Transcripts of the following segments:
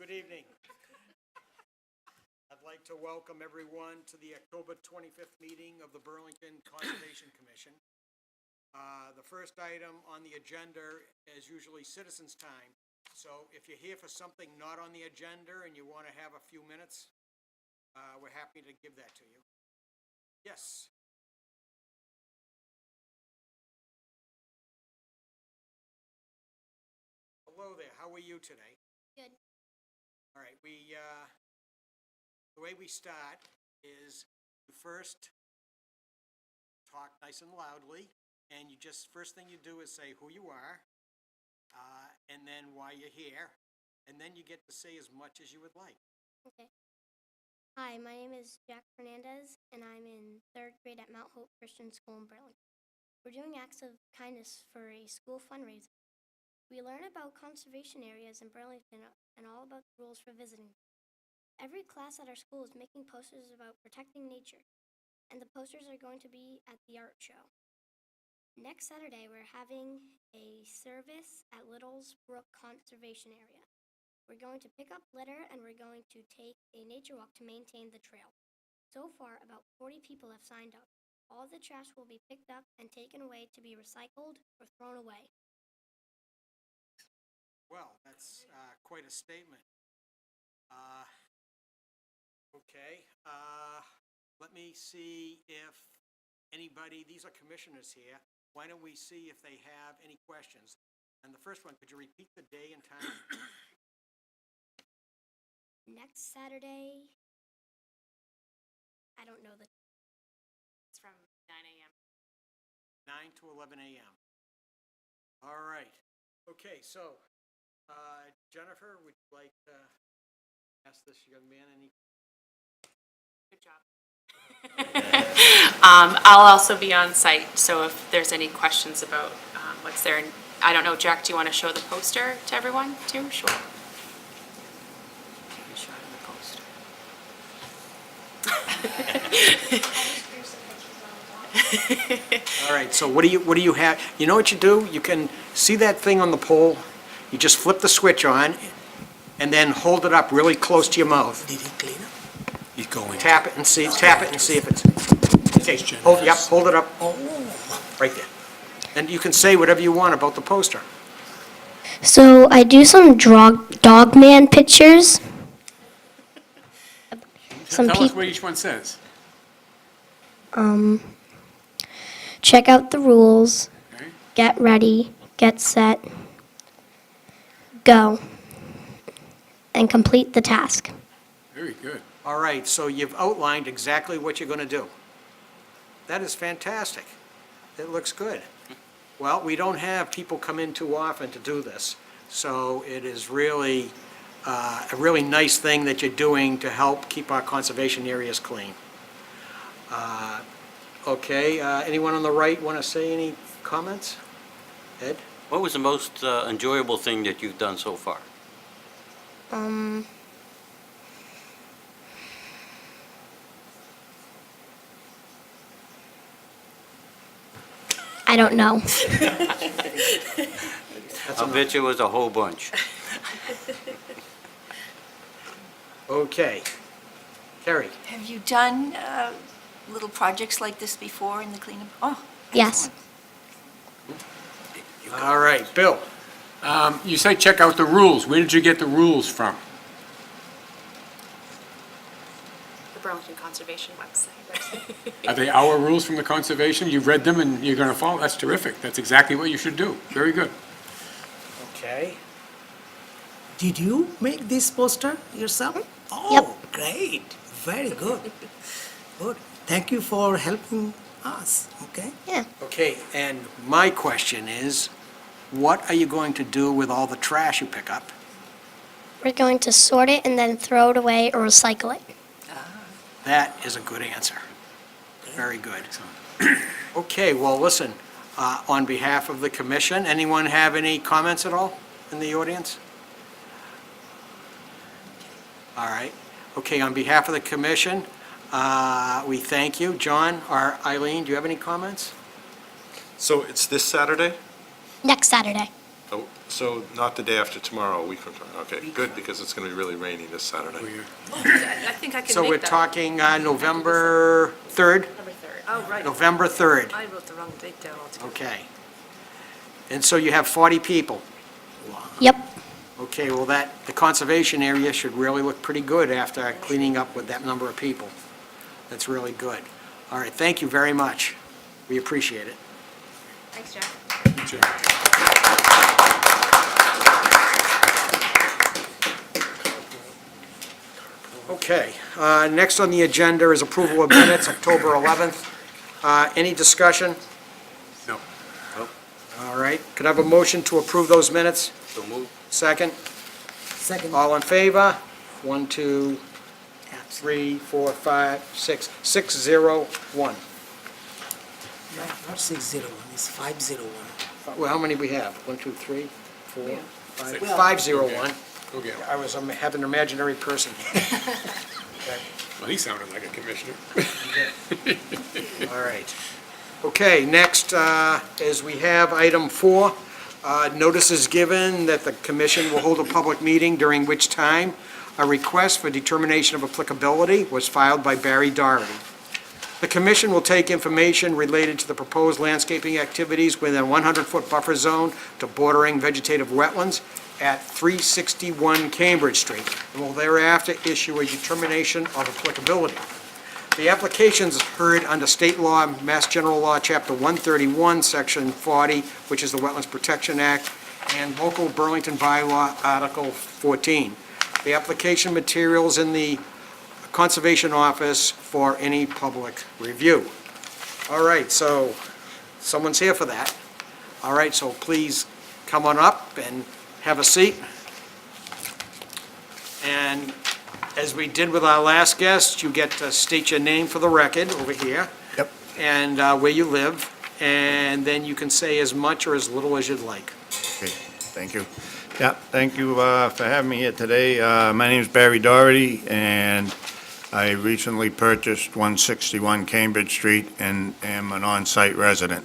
Good evening. I'd like to welcome everyone to the October 25th meeting of the Burlington Conservation Commission. The first item on the agenda is usually citizens' time. So if you're here for something not on the agenda and you want to have a few minutes, we're happy to give that to you. Yes. Hello there. How are you today? Good. All right, the way we start is you first talk nice and loudly, and first thing you do is say who you are, and then why you're here, and then you get to say as much as you would like. Okay. Hi, my name is Jack Fernandez, and I'm in 3rd grade at Mount Hope Christian School in Burlington. We're doing acts of kindness for a school fundraiser. We learn about conservation areas in Burlington and all about the rules for visiting. Every class at our school is making posters about protecting nature, and the posters are going to be at the art show. Next Saturday, we're having a service at Little's Brook Conservation Area. We're going to pick up litter, and we're going to take a nature walk to maintain the trail. So far, about 40 people have signed up. All the trash will be picked up and taken away to be recycled or thrown away. Well, that's quite a statement. Okay, let me see if anybody, these are commissioners here, why don't we see if they have any questions? And the first one, could you repeat the day and time? Next Saturday, I don't know the. It's from 9 a.m. 9 to 11 a.m. All right. Okay, so Jennifer, would you like to ask this young man any? Good job. I'll also be on site, so if there's any questions about what's there, I don't know, Jack, do you want to show the poster to everyone too? Sure. Show them the poster. All right, so what do you have? You know what you do? You can see that thing on the pole. You just flip the switch on and then hold it up really close to your mouth. Did he clean up? He's going. Tap it and see if it's, okay, hold it up. Right there. And you can say whatever you want about the poster. So I do some dog man pictures. Tell us what each one says. Check out the rules. Okay. Get ready. Get set. Go. And complete the task. Very good. All right, so you've outlined exactly what you're going to do. That is fantastic. It looks good. Well, we don't have people come in too often to do this, so it is really a really nice thing that you're doing to help keep our conservation areas clean. Okay, anyone on the right want to say any comments? Ed? What was the most enjoyable thing that you've done so far? I don't know. I bet you it was a whole bunch. Okay. Carrie? Have you done little projects like this before in the cleanup? Oh, Yes. excellent. All right, Bill? You say check out the rules. Where did you get the rules from? The Burlington Conservation website. Are they our rules from the conservation? You've read them and you're going to follow? That's terrific. That's exactly what you should do. Very good. Okay. Did you make this poster yourself? Oh, Yep. great. Very good. Good. Thank you for helping us, okay? Yeah. Okay, and my question is, what are you going to do with all the trash you pick up? We're going to sort it and then throw it away or recycle it. That is a good answer. Very good. Okay, well, listen, on behalf of the commission, anyone have any comments at all in the audience? All right. Okay, on behalf of the commission, we thank you. John or Eileen, do you have any comments? So it's this Saturday? Next Saturday. Oh, so not the day after tomorrow, a week from tomorrow. Okay, good, because it's going to be really rainy this Saturday. I think I can So make we're that. talking November 3rd? November 3rd. Oh, right. November 3rd, I wrote the wrong date down altogether. okay. And so you have 40 people. Yep. Okay, well, the conservation area should really look pretty good after cleaning up with that number of people. That's really good. All right, thank you very much. We appreciate it. Thanks, Jack. Okay, next on the agenda is approval of minutes, October 11th. Any discussion? No. All right, could I have a motion to approve those minutes? So move. Second? Second. All in favor? 1, 2, 3, 4, 5, 6, 601. Not 601, it's 501. Well, how many we have? 1, 2, 3, 4, 5, Six. 501. Okay. I was having an imaginary person. Well, he sounded like a commissioner. All right. Okay, next is we have item 4. Notice is given that the commission will hold a public meeting during which time a request for determination of applicability was filed by Barry Doherty. The commission will take information related to the proposed landscaping activities within a 100-foot buffer zone to bordering vegetative wetlands at 361 Cambridge Street, and will thereafter issue a determination of applicability. The application is heard under state law, Mass General Law, Chapter 131, Section 40, which is the Wetlands Protection Act, and local Burlington bylaw, Article 14. The application materials in the Conservation Office for any public review. All right, so someone's here for that. All right, so please come on up and have a seat. And as we did with our last guest, you get to state your name for the record over here. Yep. And where you live, and then you can say as much or as little as you'd like. Okay, thank you. Yeah, thank you for having me here today. My name is Barry Doherty, and I recently purchased 161 Cambridge Street and am an on-site resident,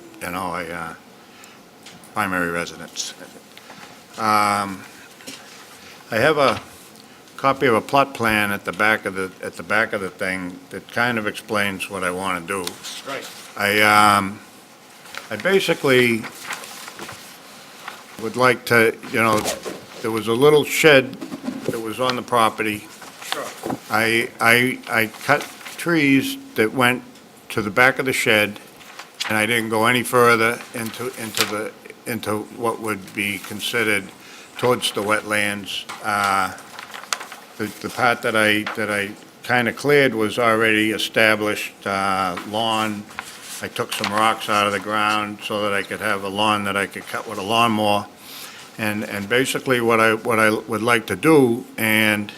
primary residence. I have a copy of a plot plan at the back of the thing that kind of explains what I want to do. Right. I basically would like to, there was a little shed that was on the property. Sure. I cut trees that went to the back of the shed, and I didn't go any further into what would be considered towards the wetlands. The part that I kind of cleared was already established lawn. I took some rocks out of the ground so that I could have a lawn that I could cut with a lawnmower. And basically what I would like to do, and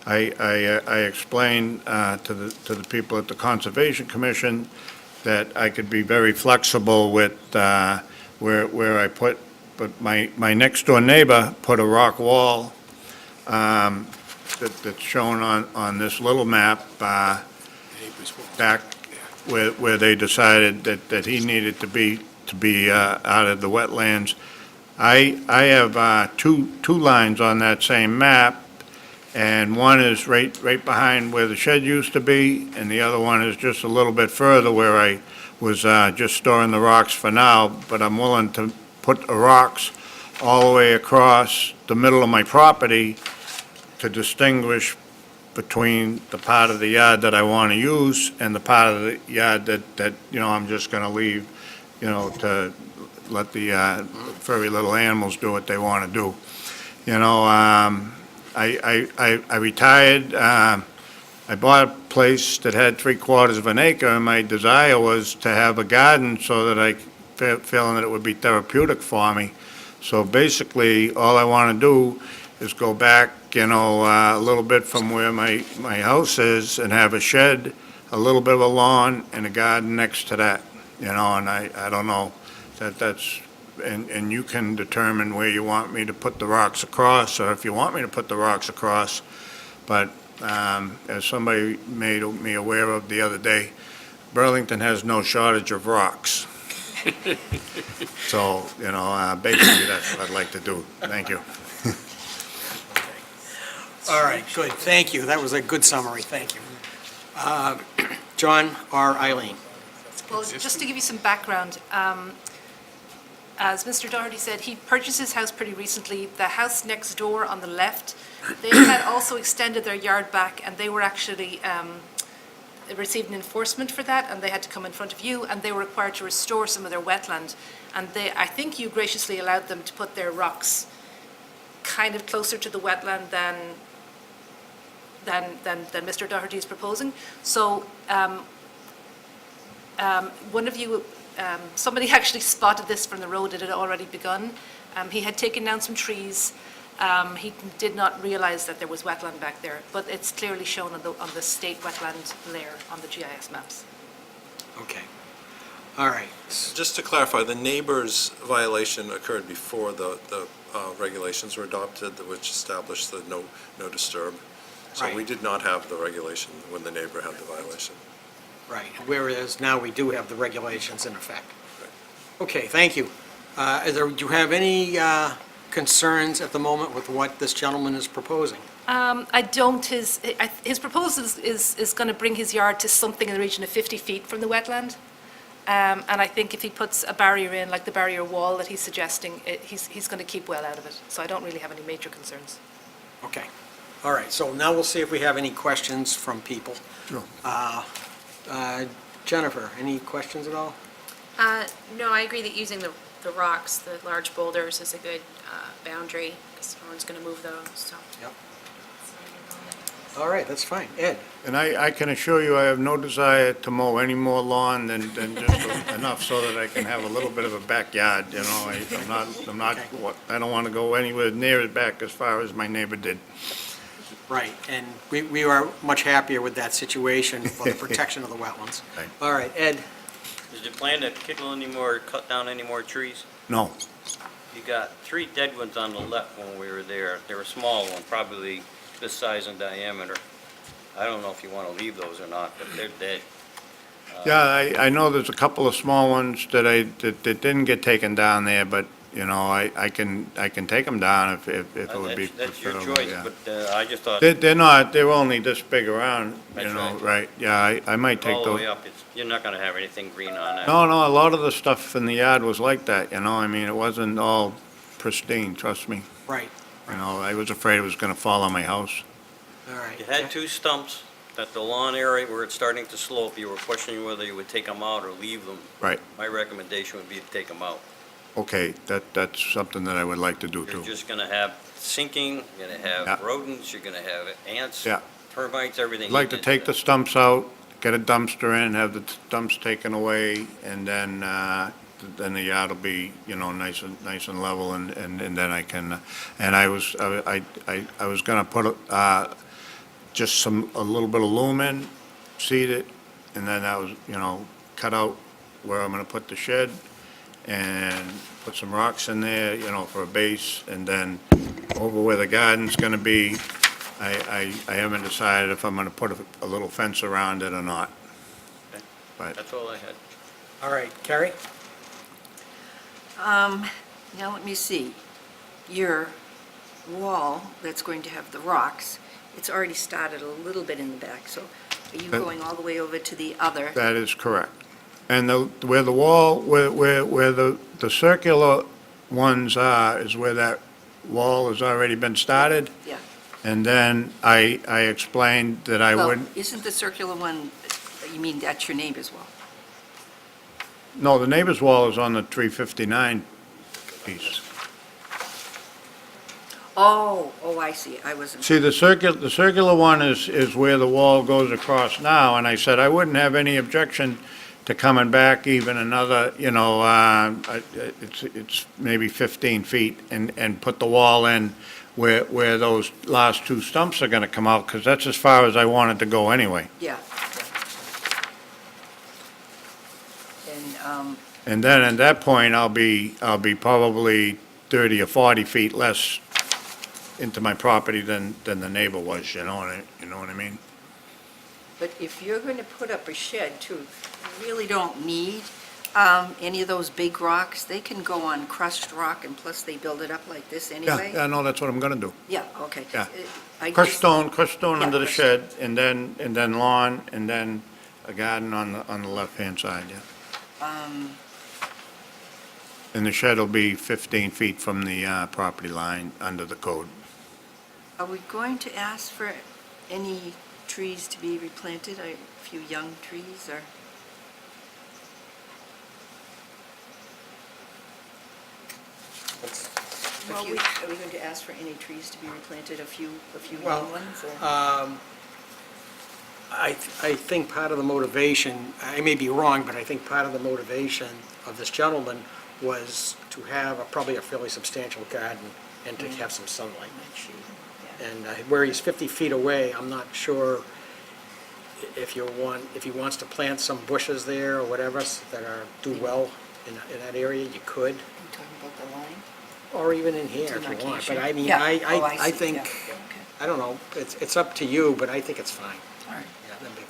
I explained to the people at the Conservation Commission that I could be very flexible with where I put, but my next door neighbor put a rock wall that's shown on this little map back where they decided that he needed to be out of the wetlands. I have two lines on that same map, and one is right behind where the shed used to be, and the other one is just a little bit further where I was just storing the rocks for now, but I'm willing to put the rocks all the way across the middle of my property to distinguish between the part of the yard that I want to use and the part of the yard that I'm just going to leave, to let the furry little animals do what they want to do. I retired. I bought a place that had 3/4 of an acre, and my desire was to have a garden so that I feeling that it would be therapeutic for me. So basically, all I want to do is go back, a little bit from where my house is and have a shed, a little bit of a lawn, and a garden next to that, and I don't know, that's, and you can determine where you want me to put the rocks across, or if you want me to put the rocks across, but as somebody made me aware of the other day, Burlington has no shortage of rocks. So, basically, that's what I'd like to do. Thank you. All right, good, thank you. That was a good summary, thank you. John or Eileen? Well, just to give you some background, as Mr. Doherty said, he purchased his house pretty recently. The house next door on the left, they had also extended their yard back, and they were actually received an enforcement for that, and they had to come in front of you, and they were required to restore some of their wetland. And I think you graciously allowed them to put their rocks kind of closer to the wetland than Mr. Doherty is proposing. So one of you, somebody actually spotted this from the road. It had already begun. He had taken down some trees. He did not realize that there was wetland back there, but it's clearly shown on the state wetland layer on the GIS maps. Okay, all right. Just to clarify, the neighbor's violation occurred before the regulations were adopted, which established the no disturb. So we Right. did not have the regulation when the neighbor had the violation. Right, whereas now we do have the regulations in effect. Okay, thank you. Do you have any concerns at the moment with what this gentleman is proposing? I don't. His proposal is going to bring his yard to something in the region of 50 feet from the wetland. And I think if he puts a barrier in, like the barrier wall that he's suggesting, he's going to keep well out of it. So I don't really have any major concerns. Okay, all right, so now we'll see if we have any questions from people. Sure. Jennifer, any questions at all? No, I agree that using the rocks, the large boulders, is a good boundary, because no one's going to move those, so. Yep. All right, that's fine. Ed? And I can assure you, I have no desire to mow any more lawn than just enough so that I can have a little bit of a backyard, I'm not, I don't want to go anywhere near it back as far as my neighbor did. Right, and we are much happier with that situation for the protection of the wetlands. Right. All right, Ed? Is the plan to cut down any more trees? No, You got 3 dead ones on the left when we were there. They were small ones, probably this size in diameter. I don't know if you want to leave those or not, but they're dead. yeah, I know there's a couple of small ones that didn't get taken down there, but, I can take them down if it would be That's your preferable, choice, yeah. but I just thought They're not, they're only this big around, That's right. right, yeah, I might take all the those. way up, you're not going to have anything green on that. No, a lot of the stuff in the yard was like that, it wasn't all pristine, trust me. Right, I was afraid it was gonna fall on my house. all right. You had 2 stumps that the lawn area where it's starting to slope, you were questioning whether you would take them out or leave them. Right. My recommendation would be to take them out. Okay, that's something that I would like to do You're too. just going to have sinking, you're going to have Yeah. rodents, you're going to have ants, Yeah. termites, everything. I'd like to take the stumps out, get a dumpster in, have the stumps taken away, and then the yard will be, nice and level, and then I can, and I was gonna put, just a little bit of loam in, seed it, and then I was, cut out where I'm gonna put the shed, and put some rocks in there, for a base, and then over where the garden's gonna be, I haven't decided if I'm gonna put a little fence around it or not. Okay. But, That's all I had. All right, Carrie? Now, let me see. Your wall that's going to have the rocks, it's already started a little bit in the back, so are you That- going all the way over to the other? that is correct. And where the wall, where the circular ones are, is where that wall has already been started. Yeah. And then I explained that I Well, wouldn't, isn't the circular one, you mean that's your neighbor's wall? no, the neighbor's wall is on the 359 piece. Oh, I see. I wasn't, See, the circular one is where the wall goes across now, and I said I wouldn't have any objection to coming back even another, it's maybe 15 feet, and put the wall in where those last 2 stumps are gonna come out, because that's as far as I wanted to go anyway. yeah. And, And then at that point, I'll be probably 30 or 40 feet less into my property than the neighbor was, you know what I mean? but if you're going to put up a shed too, you really don't need Any of those big rocks, they can go on crushed rock, and plus they build it up like this Yeah, anyway? yeah, no, that's what I'm gonna do. Yeah, okay. Yeah. I Crushed just- stone Yeah, under the crushed shed, and then lawn, and then a garden on the left-hand side, yeah. And the shed will be 15 feet from the property line under the code. Are we going to ask for any trees to be replanted, a few young trees, or? Are we going to ask for any trees to be replanted, a few Well, young ones? or- I think part of the motivation, I may be wrong, but I think part of the motivation of this gentleman was to have probably a fairly substantial garden and to have some sunlight. And where he's 50 feet away, I'm not sure if he wants to plant some bushes there or whatever that do well in that area, you could, Are you talking about the line? or even in here if you want. But I mean, Yeah. I see. think, Yeah, okay. I don't know, it's up to you, but I think it's fine. All right.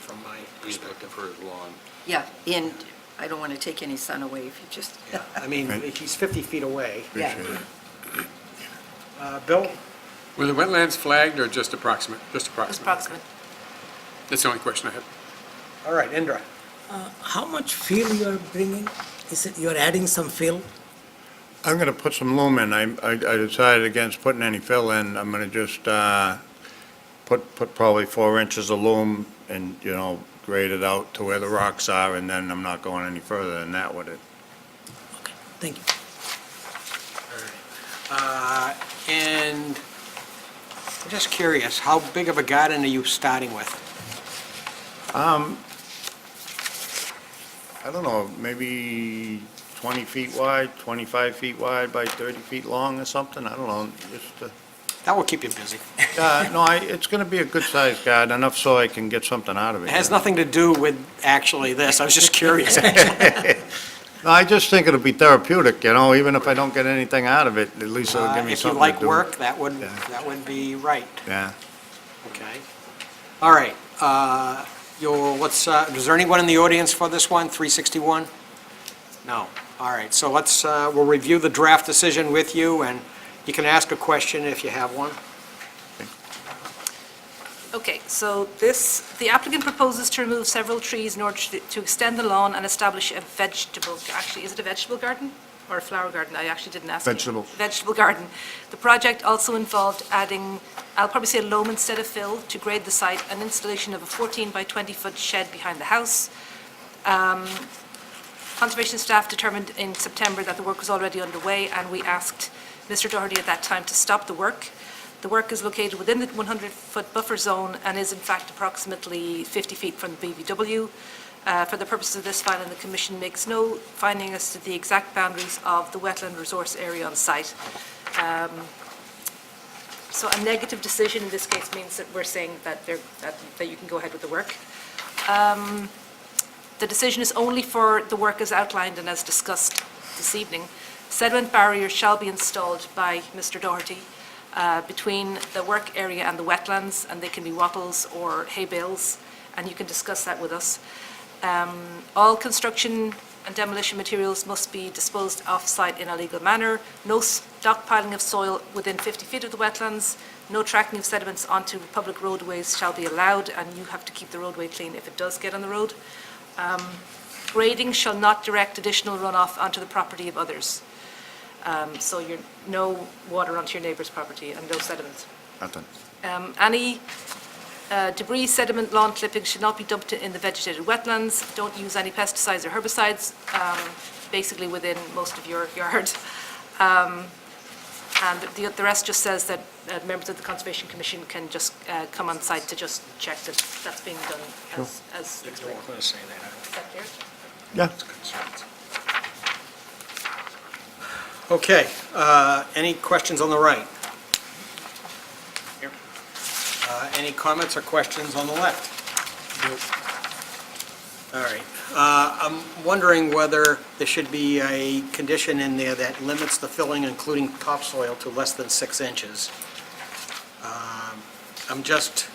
From my He's perspective. looking for his lawn. Yeah, and I don't want to take any sun away if you just, Yeah, I mean, Right. he's 50 feet away. Yeah. Appreciate it. Bill? Were the wetlands flagged or just approximate? Just It's approximate. approximate. That's the only question I had. All right, Indra. How much fill you are bringing? Is it you're adding some fill? I'm gonna put some loam in. I decided against putting any fill in. I'm gonna just, put probably 4 inches of loam and, grade it out to where the rocks are, and then I'm not going any further than that with it. Okay, thank you. And I'm just curious, how big of a garden are you starting with? I don't know, maybe 20 feet wide, 25 feet wide by 30 feet long or something, I don't know, just, That will keep you busy. no, it's gonna be a good-sized garden, enough so I can get something out of it. It has nothing to do with actually this, I was just curious, actually. No, I just think it'll be therapeutic, even if I don't get anything out of it, at least it'll give me If you something to like do. work, that would Yeah. be right, Yeah. okay? All right, is there anyone in the audience for this one, 361? No, all right, so we'll review the draft decision with you, and you can ask a question if you have one. Okay, so the applicant proposes to remove several trees in order to extend the lawn and establish a vegetable, actually, is it a vegetable garden or a flower garden? I actually didn't ask you. Vegetable. Vegetable garden. The project also involved adding, I'll probably say loam instead of fill, to grade the site, and installation of a 14 by 20-foot shed behind the house. Conservation staff determined in September that the work was already underway, and we asked Mr. Doherty at that time to stop the work. The work is located within the 100-foot buffer zone and is in fact approximately 50 feet from the BVW. For the purposes of this filing, the Commission makes no finding as to the exact boundaries of the wetland resource area on site. So a negative decision in this case means that we're saying that you can go ahead with the work. The decision is only for the work as outlined and as discussed this evening. Sediment barriers shall be installed by Mr. Doherty between the work area and the wetlands, and they can be wattles or hay bales, and you can discuss that with us. All construction and demolition materials must be disposed off-site in a legal manner. No stockpiling of soil within 50 feet of the wetlands. No tracking of sediments onto public roadways shall be allowed, and you have to keep the roadway clean if it does get on the road. Grading shall not direct additional runoff onto the property of others. So no water onto your neighbour's property and no sediment. Nothing. Any debris, sediment, lawn clippings should not be dumped in the vegetated wetlands. Don't use any pesticides or herbicides, basically within most of your yard. And the rest just says that members of the Conservation Commission can just come on site to just check that that's being done as I'm explained. going to say that. Is that clear? Yeah. Okay, any questions on the right? Here. Any comments or questions on the left? All right, I'm wondering whether there should be a condition in there that limits the filling, including topsoil, to less than 6 inches. I'm just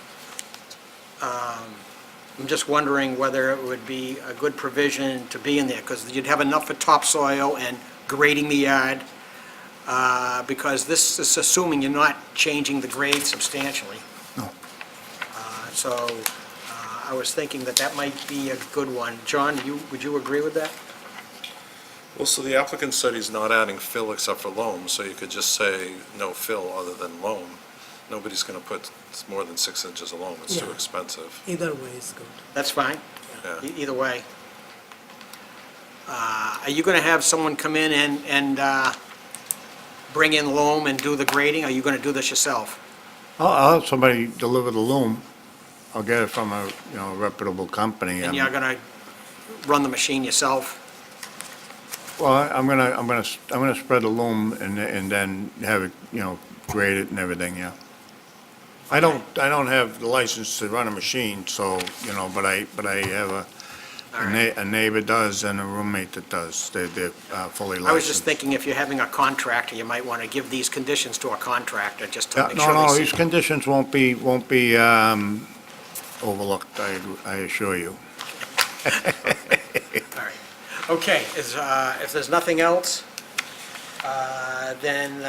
I'm just wondering whether it would be a good provision to be in there, because you'd have enough for topsoil and grading the yard, because this is assuming you're not changing the grade substantially. No. So I was thinking that that might be a good one. John, would you agree with that? Well, so the applicant said he's not adding fill except for loam, so you could just say no fill other than loam. Nobody's going to put more than 6 inches of loam, it's too Yeah. expensive. Either way is good. That's fine, Yeah. either way. Are you going to have someone come in and bring in loam and do the grading? Are you going to do this yourself? I'll have somebody deliver the loom. I'll get it from a, reputable company. And you're going to run the machine yourself? Well, I'm gonna spread the loom and then have it, grade it and everything, yeah. I don't have the license to run a machine, so, but I have All right. a neighbor does and a roommate that does. They're fully licensed. I was just thinking if you're having a contractor, you might want to give these conditions to a contractor, just to Yeah, make sure no, they see. these conditions won't be overlooked, I assure you. All right. Okay, if there's nothing else, then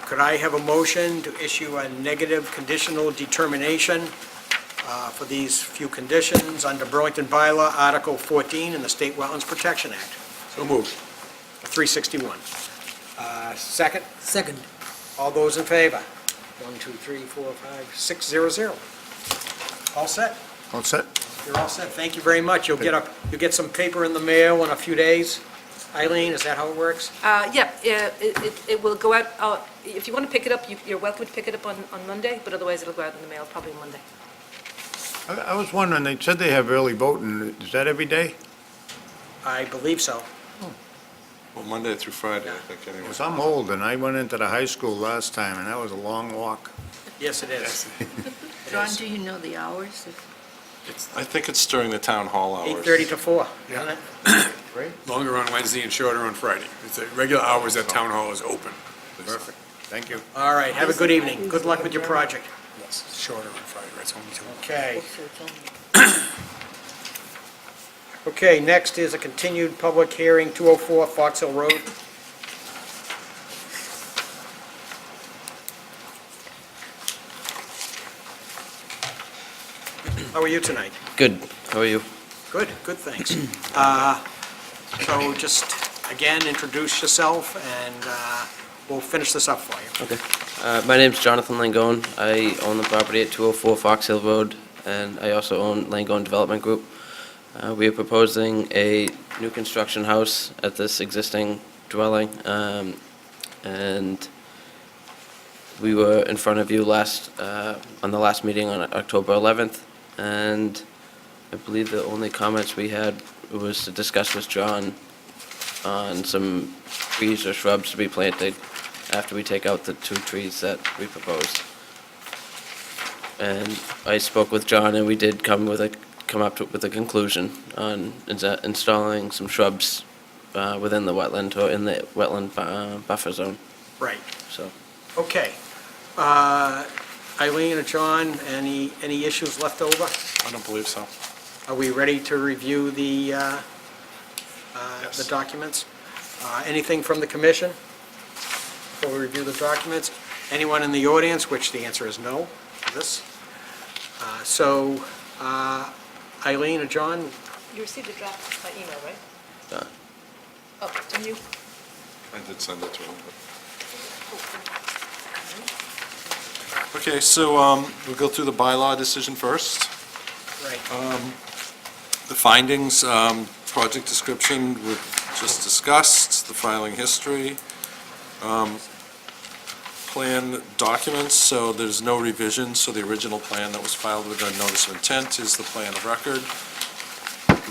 could I have a motion to issue a negative conditional determination for these few conditions under Burlington Bylaw, Article 14 in the State Wetlands Protection Act, So moved. 361. Second, Second. all those in favor? 1, 2, 3, 4, 5, 6, 0, 0. All set? All set? You're all set. Thank you very much. You'll get some paper in the mail in a few days. Eileen, is that how it works? It will go out, if you want to pick it up, you're welcome to pick it up on Monday, but otherwise it'll go out in the mail probably Monday. I was wondering, they said they have early voting. Is that every day? I believe so. Well, Monday through Friday, I think, anyway. Because I'm old, and I went into the high school last time, and that was a long walk. Yes, it is. John, do you know the hours? I think it's during the town hall hours. 8:30 to 4, isn't it? Longer on Wednesday and shorter on Friday. It's the regular hours that town hall is open. Perfect. Thank you. All right, have a good evening. Good luck with your project. Yes, shorter on Friday, right, it's only 2. Okay. Okay, next is a continued public hearing, 204 Fox Hill Road. How are you tonight? Good. How are you? Good, thanks. So just, again, introduce yourself, and we'll finish this up for you. Okay. My name's Jonathan Langone. I own the property at 204 Fox Hill Road, and I also own Langone Development Group. We are proposing a new construction house at this existing dwelling, and we were in front of you on the last meeting on October 11th, and I believe the only comments we had was to discuss with John on some trees or shrubs to be planted after we take out the 2 trees that we proposed. And I spoke with John, and we did come up with a conclusion on installing some shrubs within the wetland or in the wetland buffer zone, Right, so. okay. Eileen or John, any issues left over? I don't believe so. Are we ready to review the Yes. documents? Anything from the commission before we review the documents? Anyone in the audience, which the answer is no to this? So, Eileen or John, You received a draft by email, right? Uh. Oh, didn't you? I did send it to him. Okay, so we'll go through the bylaw decision first. right, The findings, project description, we just discussed, the filing history, plan documents, so there's no revision, so the original plan that was filed with a notice of intent is the plan of record.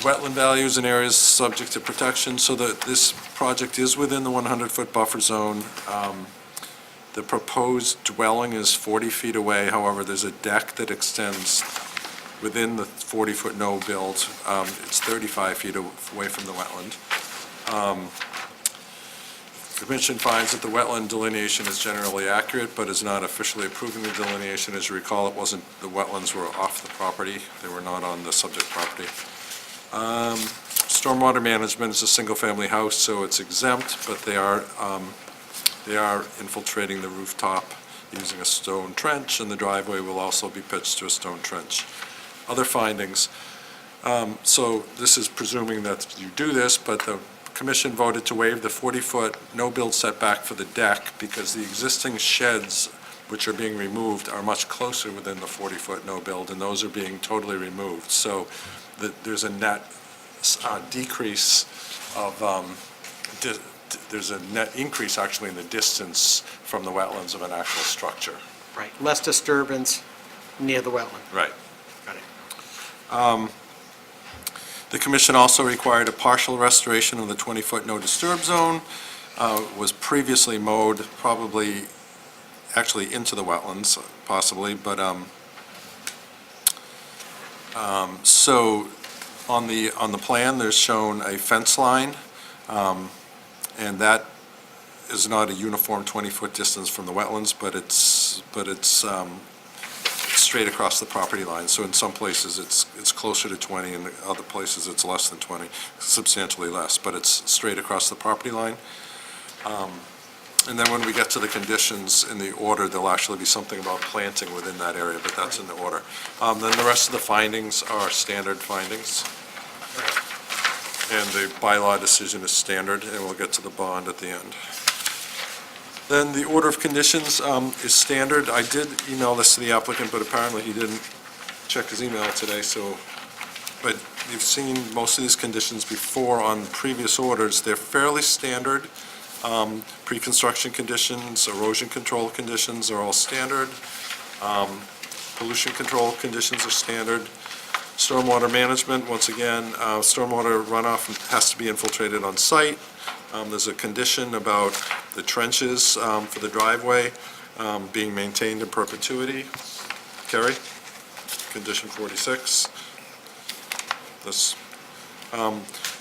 Wetland values and areas subject to protection, so that this project is within the 100-foot buffer zone. The proposed dwelling is 40 feet away, however, there's a deck that extends within the 40-foot no-build. It's 35 feet away from the wetland. Commission finds that the wetland delineation is generally accurate, but is not officially approving the delineation. As you recall, it wasn't, the wetlands were off the property. They were not on the subject property. Stormwater management is a single-family house, so it's exempt, but they are infiltrating the rooftop using a stone trench, and the driveway will also be pitched to a stone trench. Other findings. So this is presuming that you do this, but the Commission voted to waive the 40-foot no-build setback for the deck because the existing sheds which are being removed are much closer within the 40-foot no-build, and those are being totally removed. So there's a net decrease of, there's a net increase actually in the distance from the wetlands of an actual structure. Right, less disturbance near the wetland. Right. Got it. The commission also required a partial restoration of the 20-foot no-disturb zone. Was previously mowed, probably, actually into the wetlands, possibly, but, so, on the plan, there's shown a fence line, and that is not a uniform 20-foot distance from the wetlands, but it's straight across the property line. So in some places, it's closer to 20, and in other places, it's less than 20, substantially less, but it's straight across the property line. And then when we get to the conditions in the order, there'll actually be something about planting within that area, but that's in the order. Then the rest of the findings are standard findings. And the bylaw decision is standard, and we'll get to the bond at the end. Then the order of conditions is standard. I did email this to the applicant, but apparently he didn't check his email today, so, but you've seen most of these conditions before on previous orders. They're fairly standard. Pre-construction conditions, erosion control conditions are all standard. Pollution control conditions are standard. Stormwater management, once again, stormwater runoff has to be infiltrated on site. There's a condition about the trenches for the driveway being maintained in perpetuity. Kerry? Condition 46. This.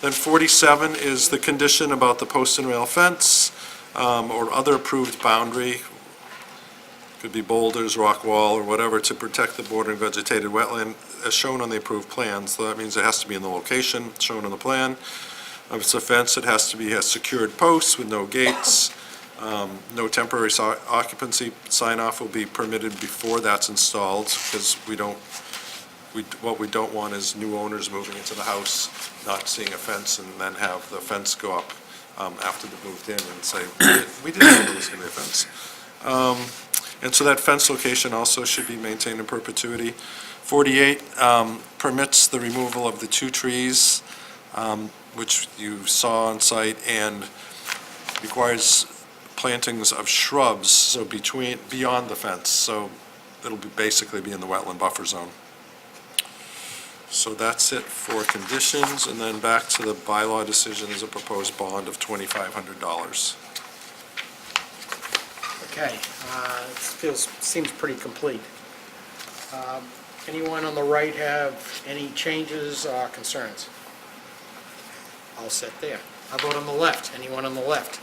Then 47 is the condition about the post and rail fence or other approved boundary. Could be boulders, rock wall, or whatever, to protect the bordering vegetated wetland as shown on the approved plan. So that means it has to be in the location shown on the plan. If it's a fence, it has secured posts with no gates. No temporary occupancy sign-off will be permitted before that's installed, because what we don't want is new owners moving into the house, not seeing a fence, and then have the fence go up after they've moved in and say, we didn't know there was going to be a fence. And so that fence location also should be maintained in perpetuity. 48 permits the removal of the 2 trees, which you saw on site, and requires plantings of shrubs, so beyond the fence, so it'll basically be in the wetland buffer zone. So that's it for conditions, and then back to the bylaw decision is a proposed bond of $2,500. Okay, seems pretty complete. Anyone on the right have any changes or concerns? All set there. How about on the left? Anyone on the left?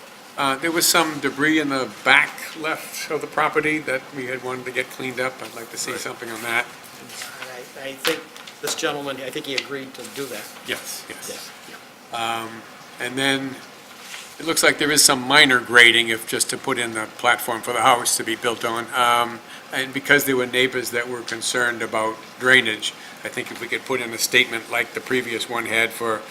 There was some debris in the back left of the property that we had wanted to get cleaned up. I'd like to see something on that. I think this gentleman, I think he agreed to do that. Yes, yes. Yeah. And then it looks like there is some minor grading just to put in the platform for the house to be built on. And because there were neighbors that were concerned about drainage, I think if we could put in a statement like the previous one had for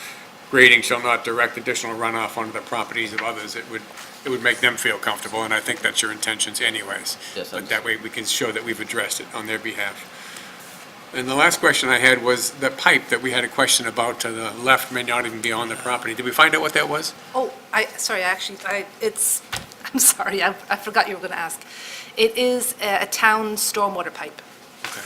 grading shall not direct additional runoff onto the properties of others, it would make them feel comfortable, and I think that's your intentions anyways. Yes, But that way we can show that we've addressed it on their behalf. And the last question I had was the pipe that we had a question about to the left may not even be on the property. Did we find out what that was? Oh, I'm sorry, I forgot you were going to ask. It is a town stormwater pipe. Okay.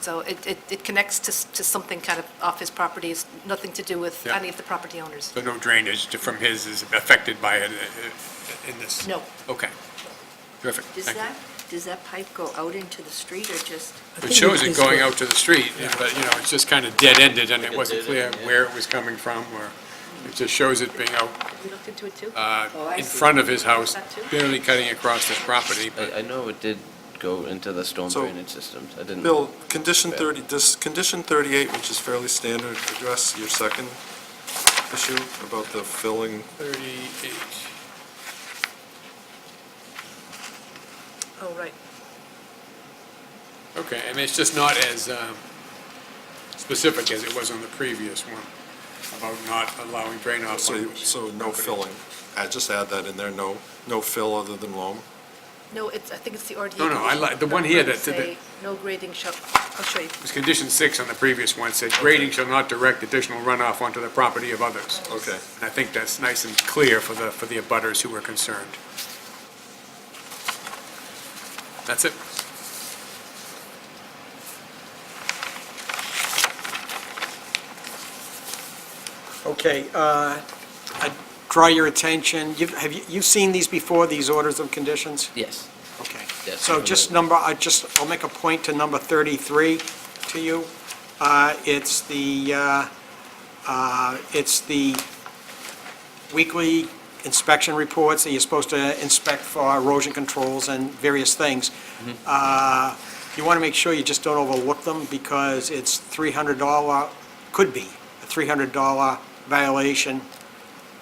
So it connects to something kind of off his property. It's nothing to do with Yeah. any of the property owners. So no drainage from his is affected by it in this? No. Okay. Terrific. Thank you. Does that pipe go out into the street or just? It shows it going out to the street, but, it's just kind of dead-ended, and it wasn't clear where it was coming from, or, It just shows it being out We looked into it too? in front of his house, That too? barely cutting across his property, but I know it did go into the storm So, drainage systems. I didn't. Bill, condition 30, does condition 38, which is fairly standard, address your second issue about the filling? 38. Oh, right. Okay, I mean, it's just not as specific as it was on the previous one, about not allowing drain off. So no filling. Just add that in there, no fill other than loam. No, I think it's the RDA. No, I like, the one condition. here Doesn't that, say no grading shall, I'll show you. it was condition 6 on the previous one, said grading shall not direct additional runoff onto the property of others. Okay. And I think that's nice and clear for the abutters who were concerned. That's it. Okay, I draw your attention, you've seen these before, these orders of conditions? Yes. Okay. Yes, So I'm just I'll make a point to number 33 to you. It's the weekly inspection reports that you're supposed to inspect for erosion controls and various things. You want to make sure you just don't overlook them, because it's $300, could be a $300 violation,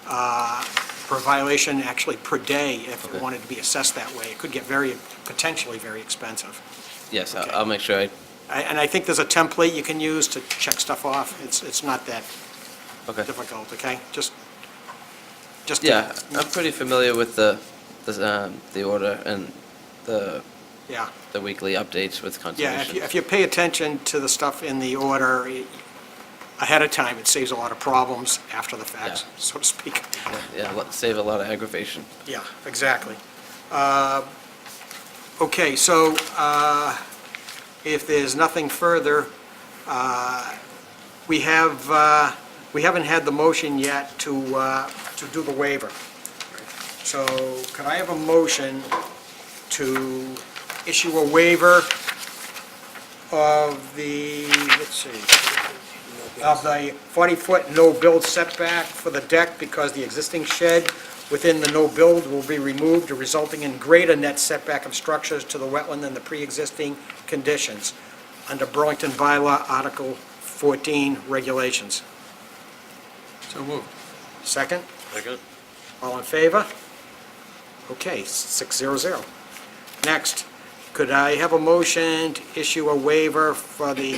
per violation, actually per day, if it Okay. wanted to be assessed that way. It could get potentially very expensive. Yes, Okay. I'll make sure And I think there's a template you can use to check stuff off. It's not that okay. difficult, okay? Just. Yeah, I'm pretty familiar with the order and Yeah, the weekly updates with yeah, conservation. if you pay attention to the stuff in the order ahead of time, it saves a lot of problems after the fact, Yeah. so to speak. Yeah, save a lot of aggravation. Yeah, exactly. Okay, so if there's nothing further, we haven't had the motion yet to do the waiver. So could I have a motion to issue a waiver of the, let's see, of the 40-foot no-build setback for the deck, because the existing shed within the no-build will be removed, resulting in greater net setback of structures to the wetland than the pre-existing conditions under Burlington Bylaw Article 14 regulations. So moved. Second? Second? All in favor? Okay, 600. Next, could I have a motion to issue a waiver for the,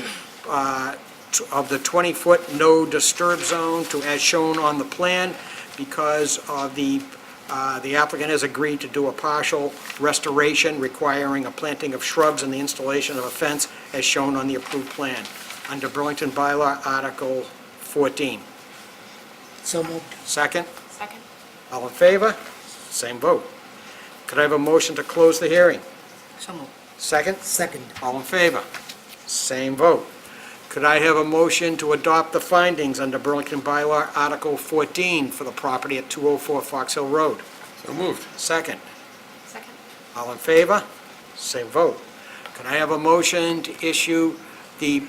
of the 20-foot no disturb zone to as shown on the plan, because of the applicant has agreed to do a partial restoration requiring a planting of shrubs and the installation of a fence as shown on the approved plan, under Burlington Bylaw Article 14. So moved. Second? Second? All in favor? Same vote. Could I have a motion to close the hearing? So moved. Second? Second. All in favor? Same vote. Could I have a motion to adopt the findings under Burlington Bylaw Article 14 for the property at 204 Fox Hill Road? So moved. Second. Second? All in favor? Same vote. Could I have a motion to issue the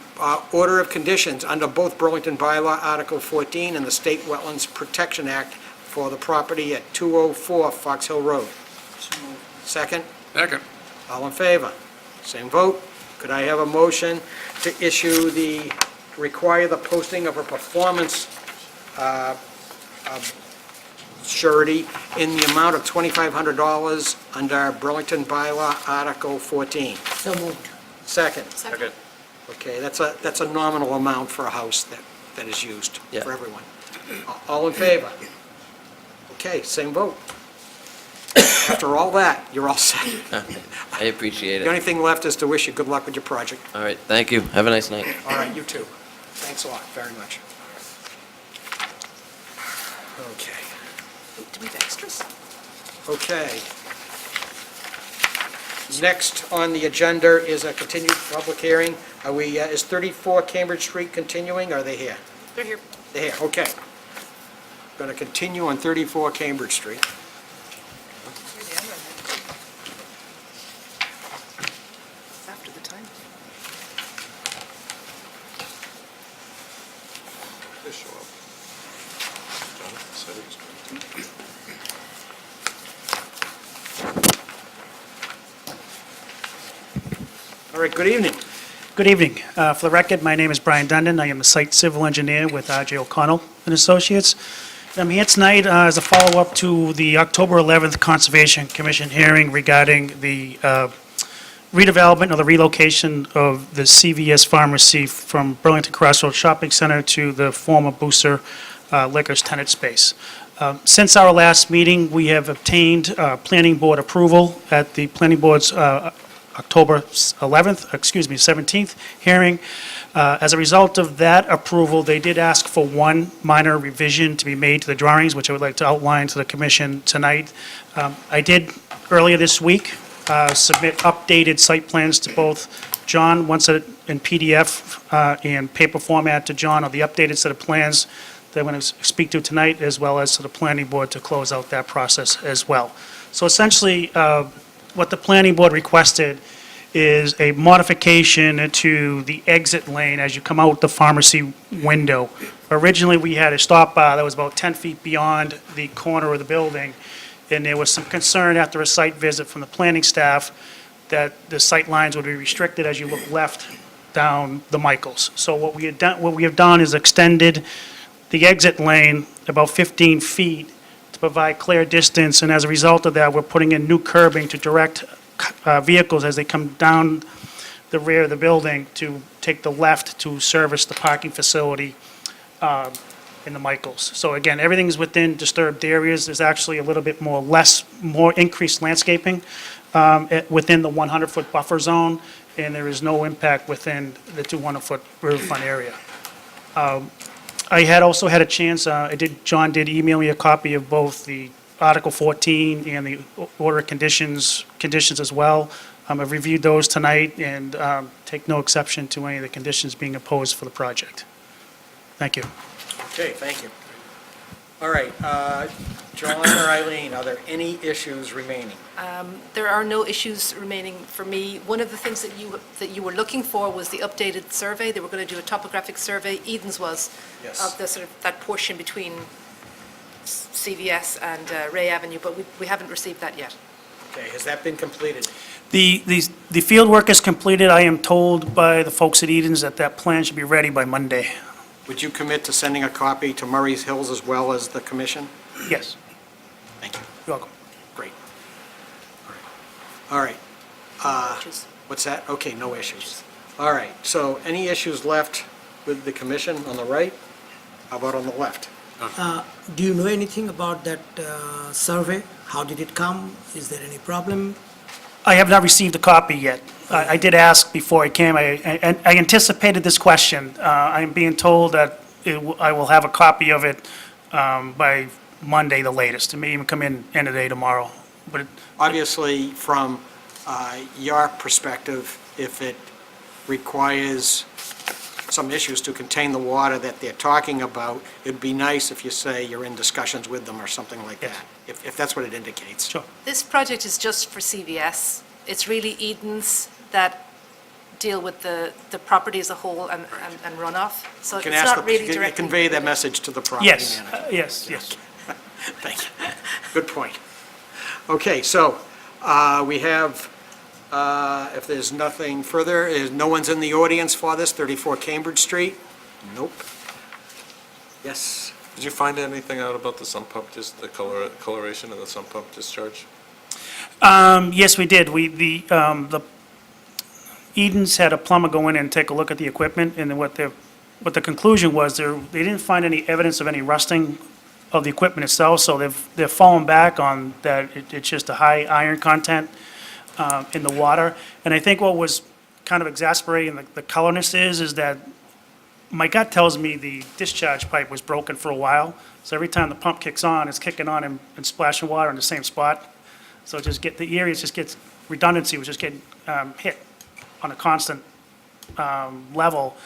order of conditions under both Burlington Bylaw Article 14 and the State Wetlands Protection Act for the property at 204 Fox Hill Road? So moved. Second? Second. All in favor? Same vote. Could I have a motion to require the posting of a performance surety in the amount of $2,500 under Burlington Bylaw Article 14? So moved. Second. Second. Okay, that's a nominal amount for a house that is used Yeah. for everyone. All in favor? Okay, same vote. After all that, you're all set. I appreciate The it. only thing left is to wish you good luck with your project. All right, thank you. Have a nice night. All right, you too. Thanks a lot, very much. Okay, Do we have extras? okay. Next on the agenda is a continued public hearing. Is 34 Cambridge Street continuing, or are they here? They're here. They're here, okay. Going to continue on 34 Cambridge Street. It's after the time. They show up. All right, good evening. Good evening. For the record, my name is Brian Dundon. I am the site civil engineer with R.J. O'Connell and Associates. I'm here tonight as a follow-up to the October 11th Conservation Commission hearing regarding the redevelopment or the relocation of the CVS Pharmacy from Burlington Crossroads Shopping Center to the former Booster Liquors tenant space. Since our last meeting, we have obtained planning board approval at the planning board's October 17th hearing. As a result of that approval, they did ask for one minor revision to be made to the drawings, which I would like to outline to the commission tonight. I did, earlier this week, submit updated site plans to both John, once in PDF and paper format to John, on the updated set of plans that I'm going to speak to tonight, as well as to the planning board to close out that process as well. So essentially, what the planning board requested is a modification to the exit lane as you come out the pharmacy window. Originally, we had a stop bar that was about 10 feet beyond the corner of the building, and there was some concern after a site visit from the planning staff that the sight lines would be restricted as you look left down the Michaels. So what we have done is extended the exit lane about 15 feet to provide clear distance, and as a result of that, we're putting in new curbing to direct vehicles as they come down the rear of the building to take the left to service the parking facility in the Michaels. So again, everything's within disturbed areas. There's actually a little bit more increased landscaping within the 100-foot buffer zone, and there is no impact within the 200-foot riverfront area. I had also had a chance, John did email me a copy of both the Article 14 and the order of conditions as well. I've reviewed those tonight and take no exception to any of the conditions being imposed for the project. Thank you. Okay, thank you. All right, John or Eileen, are there any issues remaining? There are no issues remaining for me. One of the things that you were looking for was the updated survey. They were going to do a topographic survey. Eden's was Yes. of the sort of that portion between CVS and Ray Avenue, but we haven't received that yet. Okay, has that been completed? The field work is completed. I am told by the folks at Eden's that that plan should be ready by Monday. Would you commit to sending a copy to Murray's Hills as well as the commission? Yes, Thank you. you're welcome. Great. All right. Which is- What's that? Okay, no issues. All right, so any issues left with the commission on the right? How about on the left? Do you know anything about that survey? How did it come? Is there any problem? I have not received a copy yet. I did ask before I came. I anticipated this question. I am being told that I will have a copy of it by Monday, the latest. It may even come in end of day tomorrow. But Obviously, from your perspective, if it requires some issues to contain the water that they're talking about, it'd be nice if you say you're in discussions with them or something like Yes. that, if that's what it indicates. Sure. This project is just for CVS. It's really Eden's that deal with the property as a whole and runoff. So it's Can ask not the- really can you directly. convey that message to the property yes, manager. yes. Thank you. Good point. Okay, so we have, if there's nothing further, no one's in the audience for this, 34 Cambridge Street? Nope. Yes. Did you find anything out about the sump pump, just the coloration of the sump pump discharge? Yes, we did. The Eden's had a plumber go in and take a look at the equipment, and then what the conclusion was, they didn't find any evidence of any rusting of the equipment itself, so they're falling back on that it's just a high iron content in the water. And I think what was kind of exasperating the colorness is that my gut tells me the discharge pipe was broken for a while, so every time the pump kicks on, it's kicking on and splashing water in the same spot. So it just the areas just gets, redundancy was just getting hit on a constant level,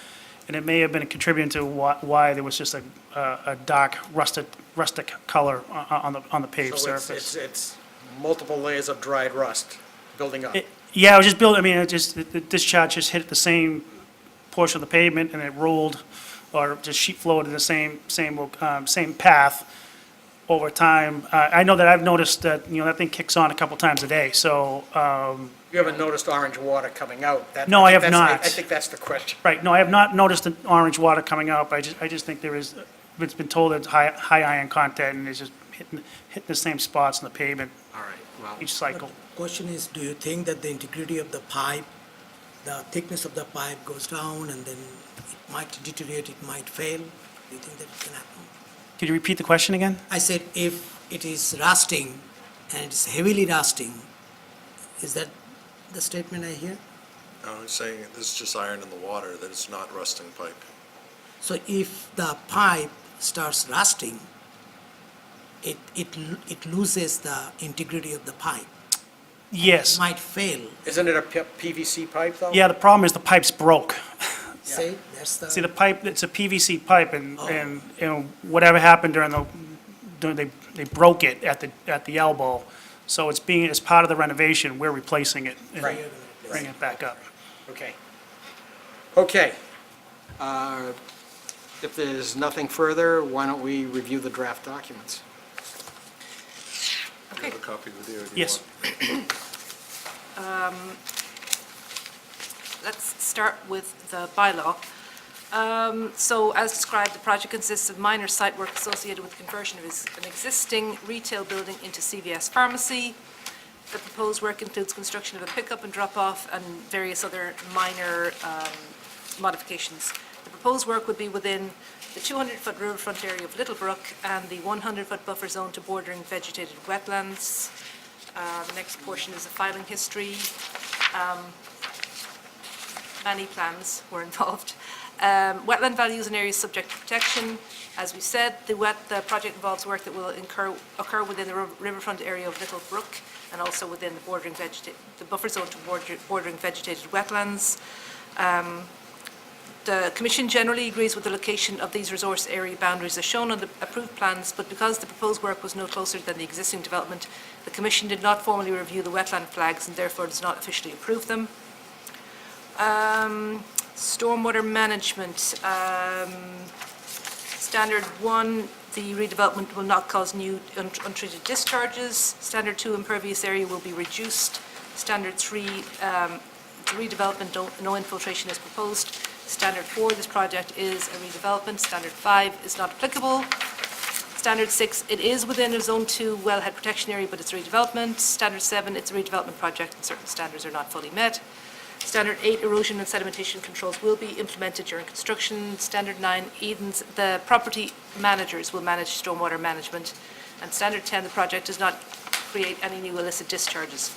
and it may have been contributing to why there was just a dark rustic color on the paved So surface. it's multiple layers of dried rust building up. Yeah, I was just building, I mean, the discharge just hit the same portion of the pavement, and it rolled, or just sheet flowed in the same path, over time. I know that I've noticed that, that thing kicks on a couple times a day, so, You haven't noticed orange water coming out? No, I have think not. I think that's the question. right, no, I have not noticed the orange water coming out, but I just think it's been told it's high iron content, and it's just hitting the same spots in the pavement All right, well, each cycle. Question is, do you think that the integrity of the pipe, the thickness of the pipe goes down and then it might deteriorate, it might fail? Do you think that it can happen? Could you repeat the question again? I said if it is rusting and it's heavily rusting, is that the statement I hear? No, he's saying this is just iron in the water, that it's not rusting pipe. So if the pipe starts rusting, it loses the integrity of the pipe. Yes. It might fail. isn't it a PVC pipe, though? Yeah, the problem is the pipe's broke. See, that's the. See, the pipe, it's a PVC pipe, and, Oh. and, whatever happened they broke it at the elbow. So as part of the renovation, we're replacing it and Right. bringing it back up. Okay. Okay. If there's nothing further, why don't we review the draft documents? Do you have a copy with you? or do you Yes. want- Let's start with the bylaw. So as described, the project consists of minor site work associated with the conversion of an existing retail building into CVS pharmacy. The proposed work includes construction of a pickup and drop-off and various other minor modifications. The proposed work would be within the 200-foot riverfront area of Littlebrook and the 100-foot buffer zone to bordering vegetated wetlands. The next portion is the filing history. Many plans were involved. Wetland values and areas subject to protection. As we said, the project involves work that will occur within the riverfront area of Littlebrook and also within the buffer zone to bordering vegetated wetlands. The Commission generally agrees with the location of these resource area boundaries as shown on the approved plans, but because the proposed work was no closer than the existing development, the Commission did not formally review the wetland flags and therefore does not officially approve them. Stormwater management. Standard 1, the redevelopment will not cause new untreated discharges. Standard 2, impervious area will be reduced. Standard 3, redevelopment, no infiltration is proposed. Standard 4, this project is a redevelopment. Standard 5 is not applicable. Standard 6, it is within a Zone 2 wellhead protection area, but it's a redevelopment. Standard 7, it's a redevelopment project and certain standards are not fully met. Standard 8, erosion and sedimentation controls will be implemented during construction. Standard 9, the property managers will manage stormwater management. And Standard 10, the project does not create any new illicit discharges.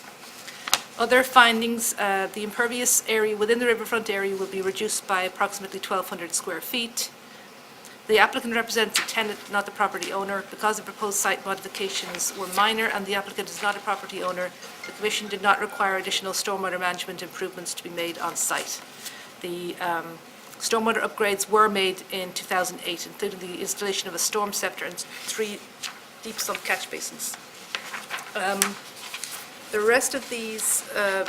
Other findings, the impervious area within the riverfront area will be reduced by approximately 1,200 square feet. The applicant represents the tenant, not the property owner. Because the proposed site modifications were minor and the applicant is not a property owner, the Commission did not require additional stormwater management improvements to be made on site. The stormwater upgrades were made in 2008, including the installation of a storm scepter and 3 deep sump catch basins. The rest of these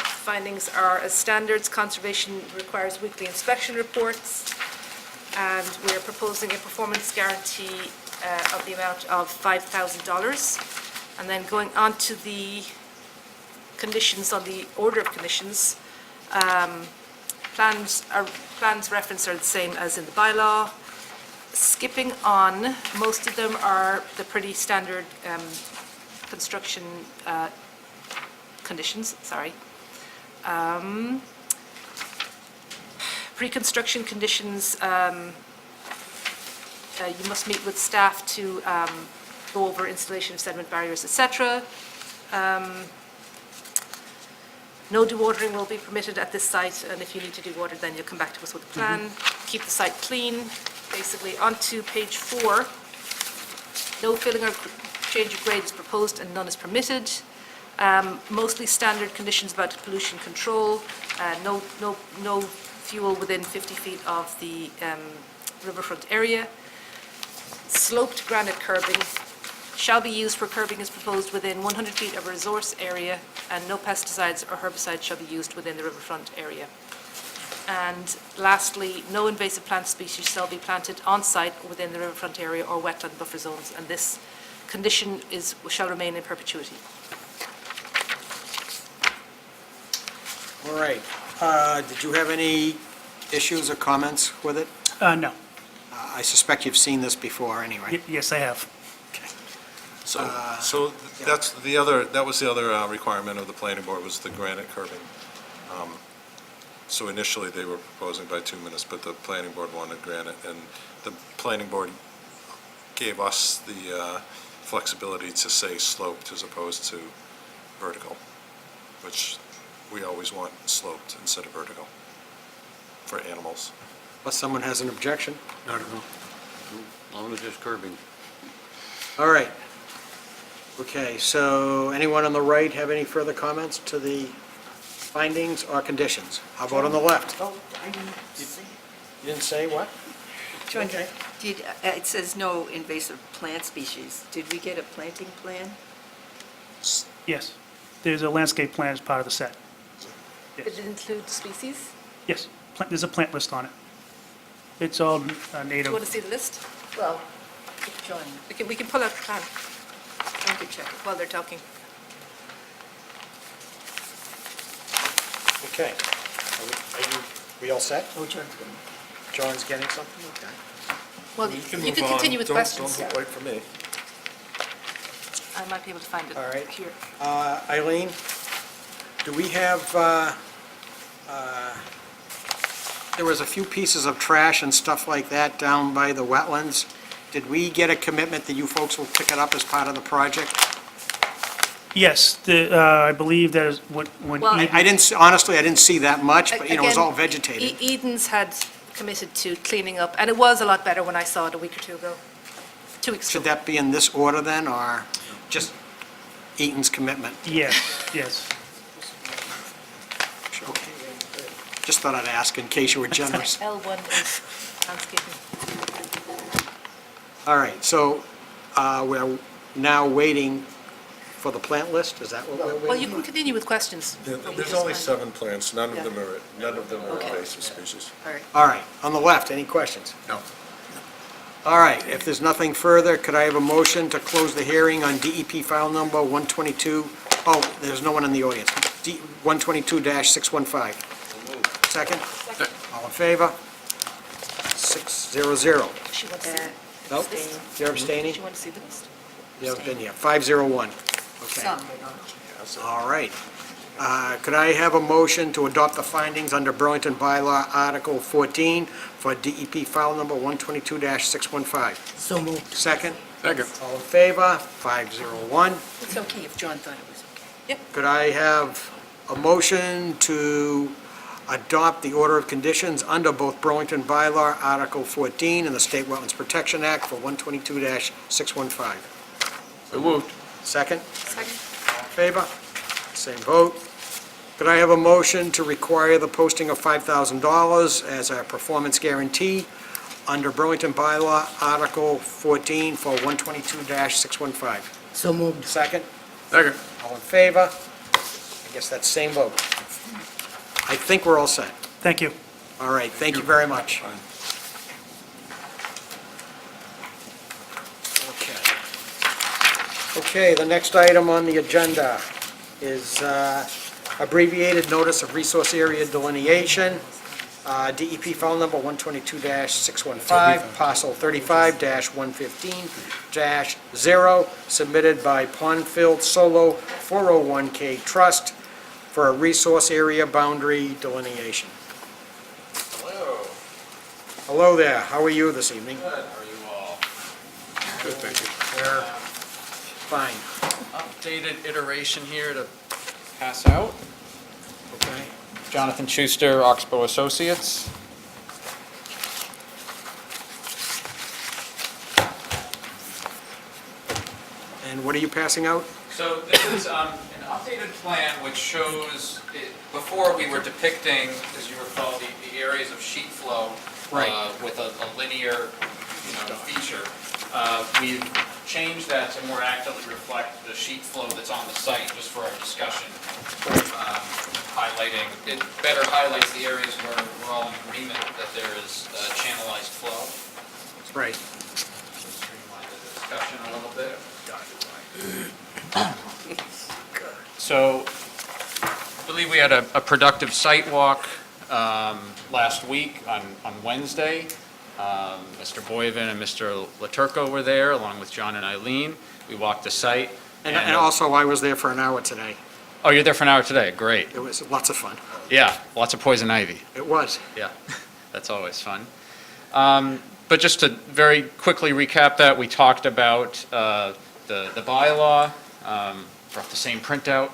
findings are as standards. Conservation requires weekly inspection reports, and we're proposing a performance guarantee of the amount of $5,000. And then going on to the conditions, on the order of conditions, plans referenced are the same as in the bylaw. Skipping on, most of them are the pretty standard construction conditions, sorry. Pre-construction conditions, you must meet with staff to go over installation of sediment barriers, etc. No dewatering will be permitted at this site, and if you need to dewater, then you'll come back to us with a plan. Keep the site clean. Basically, on to page 4. No filling or change of grade is proposed and none is permitted. Mostly standard conditions about pollution control. No fuel within 50 feet of the riverfront area. Sloped granite curbing shall be used where curbing is proposed within 100 feet of a resource area, and no pesticides or herbicides shall be used within the riverfront area. And lastly, no invasive plant species shall be planted on site within the riverfront area or wetland buffer zones, and this condition shall remain in perpetuity. All right. Did you have any issues or comments with it? No. I suspect you've seen this before anyway. Yes, I have. So that was the other requirement of the planning board, was the granite curbing. So initially, they were proposing bituminous, but the planning board wanted granite, and the planning board gave us the flexibility to say sloped as opposed to vertical, which we always want sloped instead of vertical for animals. Unless someone has an objection. I don't know. As long as there's curbing. All right. Okay, so anyone on the right have any further comments to the findings or conditions? How about on the left? Oh, I didn't see. You didn't say what? John, Okay. it says no invasive plant species. Did we get a planting plan? Yes. There's a landscape plan as part of the set. Did it include species? Yes, there's a plant list on it. It's all Do native. you want to see the list? Well, John, We can pull out the plan John could check. while they're talking. Okay. We all set? Oh, John's going. John's getting something? Okay. Well, you can continue with questions. Don't wait for me. I might be able to find it All right. here. Eileen, do we have, there was a few pieces of trash and stuff like that down by the wetlands. Did we get a commitment that you folks will pick it up as part of the project? Yes, I believe that is when Well, I didn't, honestly, I didn't see that much, but, it was Again, all vegetated. Eden's had committed to cleaning up, and it was a lot better when I saw it a week or two ago. 2 weeks Should ago. that be in this order then, or just Eaton's commitment? Yes, yes. Okay. Just thought I'd ask in case you were generous. L1 is landscaping. All right, so we're now waiting for the plant list, is that what we're Well, waiting? you can continue with questions. There's only 7 plants, none of them are Okay. invasive species. All right. All right, on the left, any questions? No. All right, if there's nothing further, could I have a motion to close the hearing on DEP file number 122? Oh, there's no one in the audience. 122-615. Second? All in favor? 600. She wants to see it. Nope, you're abstaining? She wants to see the list. You've been here, 501. Okay. Some, but not. All right. Could I have a motion to adopt the findings under Burlington Bylaw Article 14 for DEP file number 122-615? So moved. Second? Second. All in favor? 501. It's okay if John thought it was okay. Could I have a motion to adopt the order of conditions under both Burlington Bylaw Article 14 and the State Wetlands Protection Act for 122-615? So moved. Second? Second. All in favor? Same vote. Could I have a motion to require the posting of $5,000 as a performance guarantee under Burlington Bylaw Article 14 for 122-615? So moved. Second? Second. All in favor? I guess that's same vote. I think we're all set. Thank you. All right, thank you very much. Okay, the next item on the agenda is abbreviated notice of resource area delineation, DEP file number 122-615, parcel 35-115-0, submitted by Pondfield Solo 401K Trust for a resource area boundary delineation. Hello. Hello there, how are you this evening? Good. How are you all? Good, thank you. We're fine, Updated iteration here to pass out. okay? Jonathan Schuster, Oxbow Associates. And what are you passing out? So this is an updated plan which shows, before we were depicting, as you recall, the areas of sheet flow Right. with a linear, feature. We've changed that to more accurately reflect the sheet flow that's on the site, just for our discussion. Highlighting, it better highlights the areas where we're all in agreement that there is channelized flow. Right. Streamline the discussion a little bit. So, I believe we had a productive site walk last week on Wednesday. Mr. Boyven and Mr. Laturco were there, along with John and Eileen. We walked the site. And also, I was there for an hour today. Oh, you're there for an hour today, great. It was lots of fun. Yeah, lots of poison ivy. It was. Yeah, that's always fun. But just to very quickly recap that, we talked about the bylaw, brought the same printout,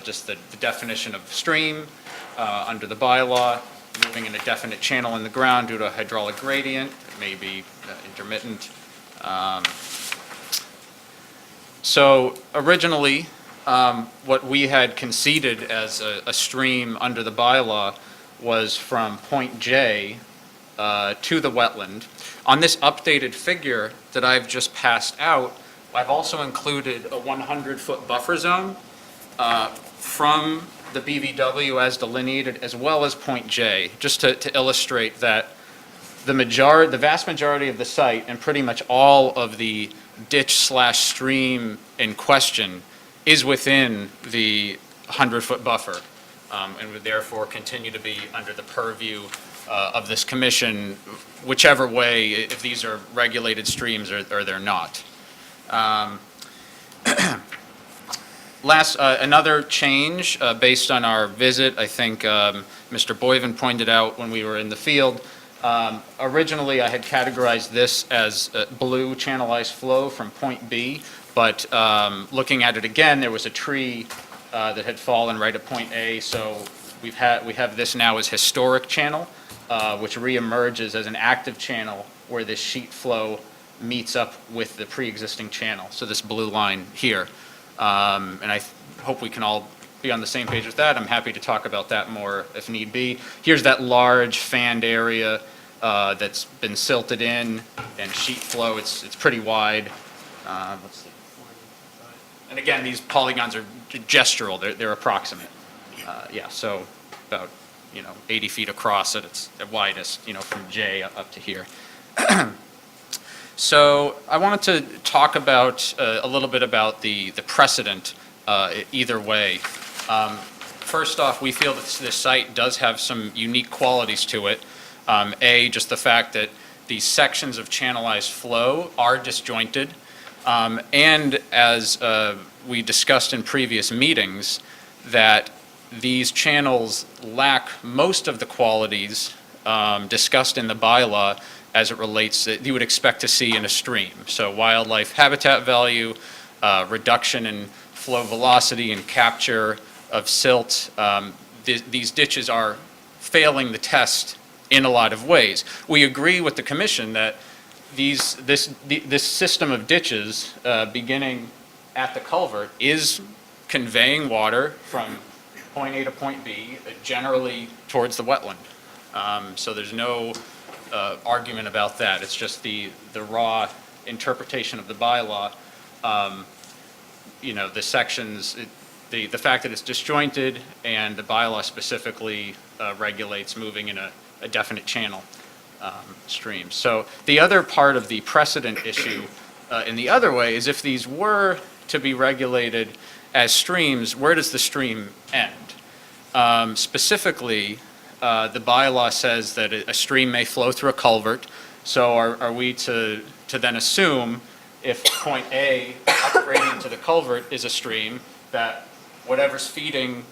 just the definition of stream under the bylaw, moving in a definite channel in the ground due to a hydraulic gradient, it may be intermittent. So originally, what we had conceded as a stream under the bylaw was from point J to the wetland. On this updated figure that I've just passed out, I've also included a 100-foot buffer zone from the BVW as delineated, as well as point J, just to illustrate that the vast majority of the site and pretty much all of the ditch/stream in question is within the 100-foot buffer, and would therefore continue to be under the purview of this commission, whichever way, if these are regulated streams or they're not. Another change based on our visit, I think Mr. Boyven pointed out when we were in the field. Originally, I had categorized this as blue channelized flow from point B, but looking at it again, there was a tree that had fallen right at point A, so we have this now as historic channel, which reemerges as an active channel where this sheet flow meets up with the pre-existing channel, so this blue line here. And I hope we can all be on the same page with that. I'm happy to talk about that more if need be. Here's that large fanned area that's been silted in and sheet flow. It's pretty wide. Let's see. And again, these polygons are gestural. They're approximate. Yeah, so about 80 feet across at its widest, from J up to here. So I wanted to talk about a little bit about the precedent either way. First off, we feel that this site does have some unique qualities to it. Just the fact that these sections of channelized flow are disjointed, and as we discussed in previous meetings, that these channels lack most of the qualities discussed in the bylaw as it relates that you would expect to see in a stream. So wildlife habitat value, reduction in flow velocity and capture of silt. These ditches are failing the test in a lot of ways. We agree with the commission that this system of ditches beginning at the culvert is conveying water from point A to point B, generally towards the wetland. So there's no argument about that. It's just the raw interpretation of the bylaw. The sections, the fact that it's disjointed and the bylaw specifically regulates moving in a definite channel stream. So the other part of the precedent issue in the other way is if these were to be regulated as streams, where does the stream end? Specifically, the bylaw says that a stream may flow through a culvert. So are we to then assume if point A upgrading to the culvert is a stream, that whatever's feeding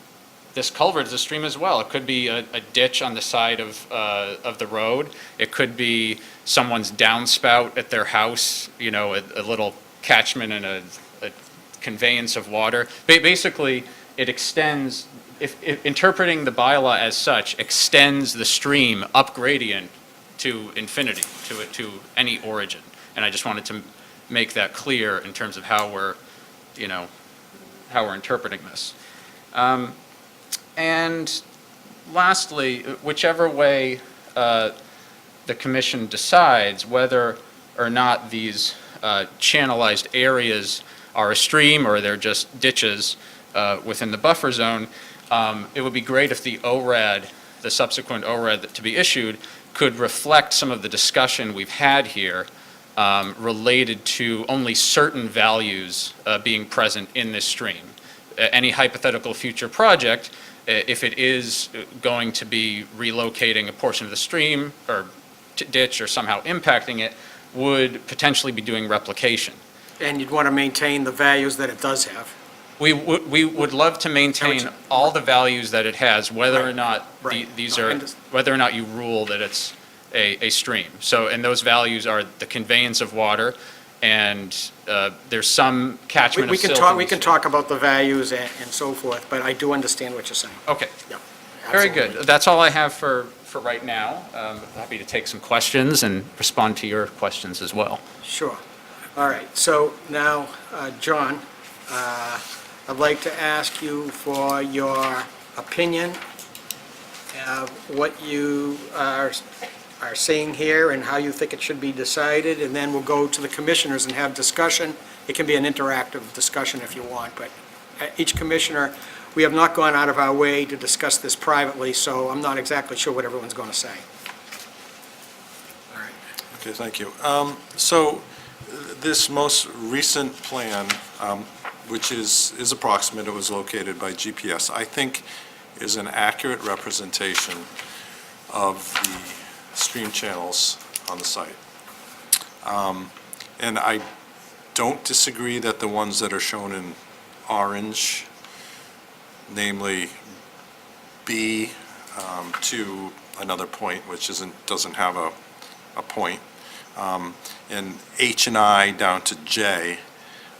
this culvert is a stream as well? It could be a ditch on the side of the road. It could be someone's downspout at their house, a little catchment and a conveyance of water. Basically, it extends, if interpreting the bylaw as such, extends the stream up gradient to infinity, to any origin. And I just wanted to make that clear in terms of how we're interpreting this. And lastly, whichever way the commission decides whether or not these channelized areas are a stream or they're just ditches within the buffer zone, it would be great if the ORAD, the subsequent ORAD to be issued, could reflect some of the discussion we've had here related to only certain values being present in this stream. Any hypothetical future project, if it is going to be relocating a portion of the stream or ditch or somehow impacting it, would potentially be doing replication. And you'd want to maintain the values that it does have. We would love to maintain all the values that it has, whether or not Right. these No, I are, understand. whether or not you rule that it's a stream. So, and those values are the conveyance of water, and there's some catchment We of can silt. talk, in we the can stream. talk about the values and so forth, but I do understand what you're saying. Okay. Yep, Very absolutely. good. That's all I have for right now. Happy to take some questions and respond to your questions as well. Sure. All right, so now, John, I'd like to ask you for your opinion of what you are seeing here and how you think it should be decided, and then we'll go to the commissioners and have discussion. It can be an interactive discussion if you want, but each commissioner, we have not gone out of our way to discuss this privately, so I'm not exactly sure what everyone's going to say. All right. Okay, thank you. So this most recent plan, which is approximate, it was located by GPS, I think is an accurate representation of the stream channels on the site. And I don't disagree that the ones that are shown in orange, namely B to another point, which doesn't have a point, and H and I down to J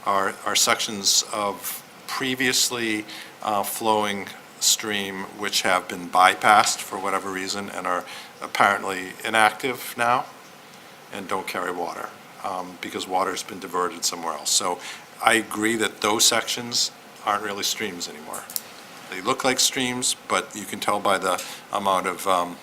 are sections of previously flowing stream which have been bypassed for whatever reason and are apparently inactive now and don't carry water because water's been diverted somewhere else. So I agree that those sections aren't really streams anymore. They look like streams, but you can tell by the amount of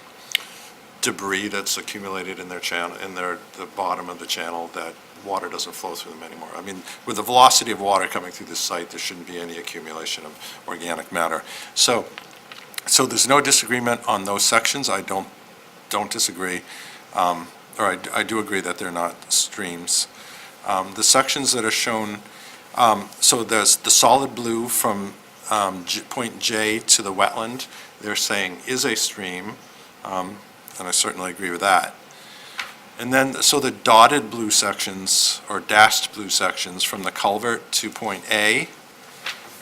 debris that's accumulated in their channel, the bottom of the channel, that water doesn't flow through them anymore. I mean, with the velocity of water coming through this site, there shouldn't be any accumulation of organic matter. So there's no disagreement on those sections. I don't disagree, or I do agree that they're not streams. The sections that are shown, so there's the solid blue from point J to the wetland, they're saying is a stream, and I certainly agree with that. And then, so the dotted blue sections, or dashed blue sections, from the culvert to point A,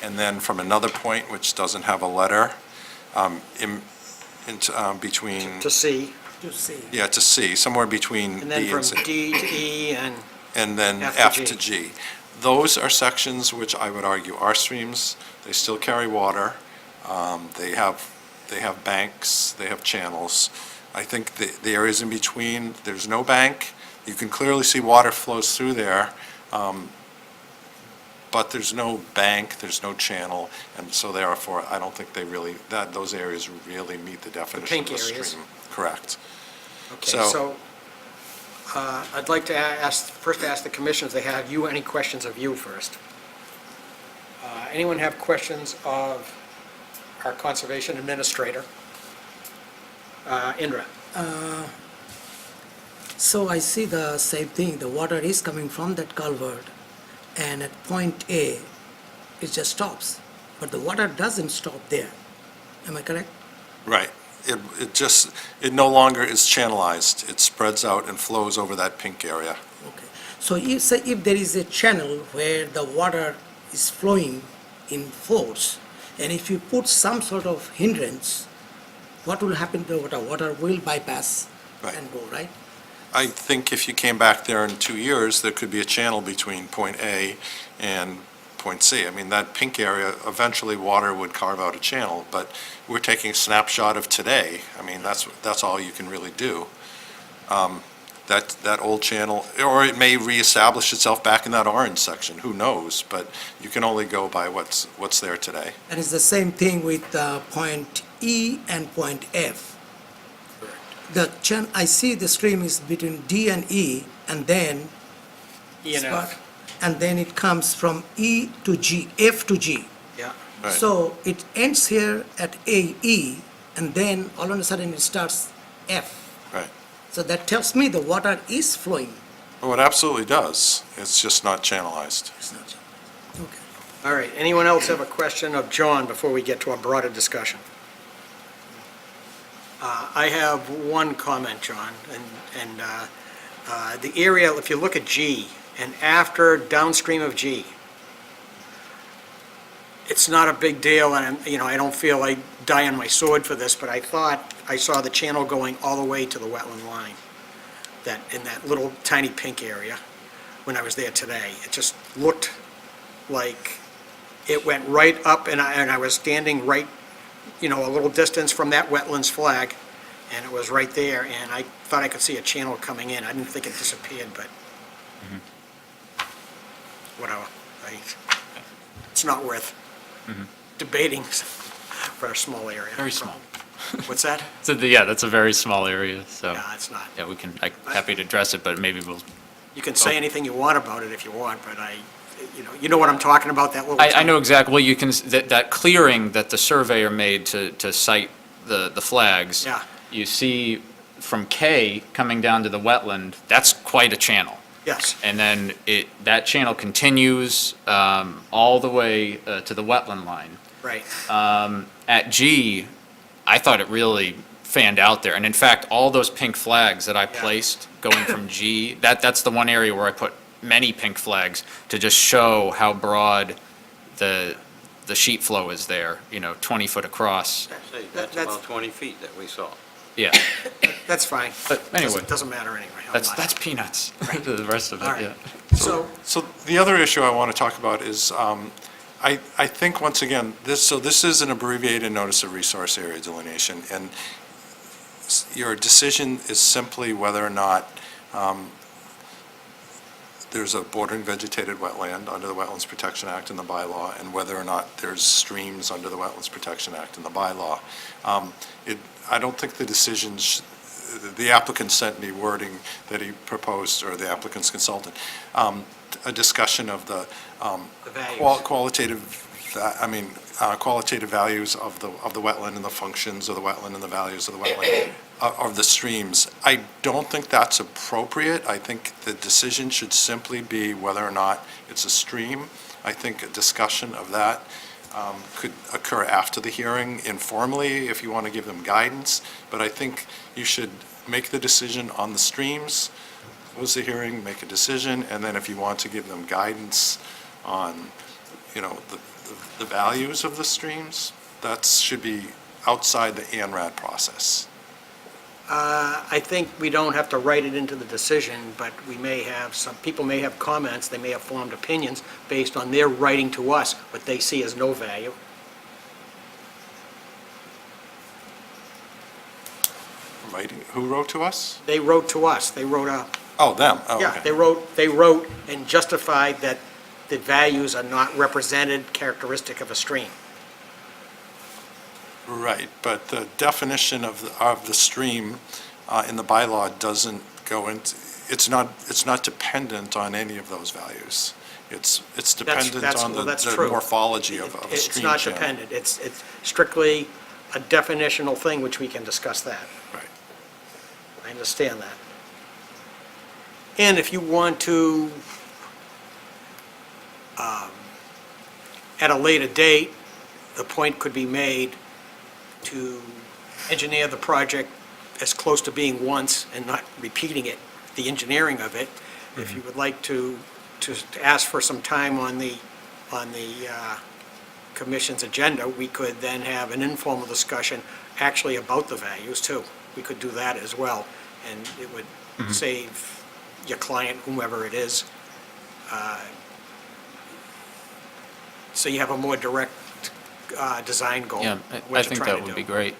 and then from another point, which doesn't have a letter, between, To C, To see. yeah, to C, somewhere between and then B from and C. D to E, And then F to F G. to G. Those are sections which I would argue are streams. They still carry water. They have banks, they have channels. I think the areas in between, there's no bank. You can clearly see water flows through there, but there's no bank, there's no channel, and so therefore, I don't think those areas really meet the definition of pink a areas. stream. Correct. okay, So- so I'd like to first ask the commissioners, they have you any questions of you first? Anyone have questions of our conservation administrator? Indra? So I see the same thing, the water is coming from that culvert, and at point A, it just stops. But the water doesn't stop there. Am I correct? Right. It no longer is channelized. It spreads out and flows over that pink area. Okay. So if there is a channel where the water is flowing in force, and if you put some sort of hindrance, what will happen to the water? Water will bypass Right. and go, right? I think if you came back there in 2 years, there could be a channel between point A and point C. I mean, that pink area, eventually water would carve out a channel, but we're taking a snapshot of today. I mean, that's all you can really do. That old channel, or it may reestablish itself back in that orange section, who knows? But you can only go by what's there today. And it's the same thing with point E and point F. I see the stream is between D and E, and then E and F? and then it comes from E to G, F to G. Yeah. Right. So it ends here at AE, and then all of a sudden it starts F. Right. So that tells me the water is flowing Oh, it absolutely does. It's just not channelized. It's not- Okay. All right, anyone else have a question of John before we get to a broader discussion? I have one comment, John, and the area, if you look at G, and after downstream of G, it's not a big deal, and, I don't feel like die on my sword for this, but I thought I saw the channel going all the way to the wetland line, in that little tiny pink area, when I was there today. It just looked like it went right up, and I was standing right, a little distance from that wetlands flag, and it was right there, and I thought I could see a channel coming in. I didn't think it disappeared, but whatever. It's not worth debating for a small area. Very small. What's that? So, yeah, that's a very small area, so, No, it's not. yeah, I'm happy to address it, but maybe we'll, You can say anything you want about it if you want, but you know what I'm talking about, that little. I know exactly, well, you can, that clearing that the surveyor made to site the flags. Yeah. You see from K coming down to the wetland, that's quite a channel. Yes, And then that channel continues all the way to the wetland line. right. At G, I thought it really fanned out there. And in fact, all those pink flags that I placed going from G, that's the one area where I put many pink flags to just show how broad the sheet flow is there, 20 foot across. Say, that's That's- about 20 feet that we saw. Yeah, That's fine. but anyway, Doesn't matter anyway. I'm that's not- peanuts to the rest of it, All right. yeah. So, The other issue I want to talk about is, I think, once again, this is an abbreviated notice of resource area delineation, and your decision is simply whether or not there's a bordering vegetated wetland under the Wetlands Protection Act and the bylaw, and whether or not there's streams under the Wetlands Protection Act and the bylaw. I don't think the decisions, the applicant sent me wording that he proposed, or the applicant's consultant, a discussion of the the values. qualitative values of the wetland and the functions of the wetland and the values of the wetland, of the streams. I don't think that's appropriate. I think the decision should simply be whether or not it's a stream. I think a discussion of that could occur after the hearing informally if you want to give them guidance, but I think you should make the decision on the streams, close the hearing, make a decision, and then if you want to give them guidance on, the values of the streams, that should be outside the ANRAD process. I think we don't have to write it into the decision, but some people may have comments, they may have formed opinions based on their writing to us, what they see as no value. Writing, who wrote to us? They wrote to us, they wrote Oh, them, oh, yeah, okay. they wrote and justified that the values are not represented characteristic of a stream. Right, but the definition of the stream in the bylaw doesn't go into, it's not dependent on any of those values. It's dependent on the that's true. morphology of a stream channel. It's not dependent, it's strictly a definitional thing, which we can discuss that. Right. I understand that. And if you want to, at a later date, the point could be made to engineer the project as close to being once and not repeating it, the engineering of it. If you would like to ask for some time on the commission's agenda, we could then have an informal discussion actually about the values too. We could do that as well, and it would save your client, whomever it is, so you have a more direct design goal. Yeah, what I you're think trying that to would do. be great.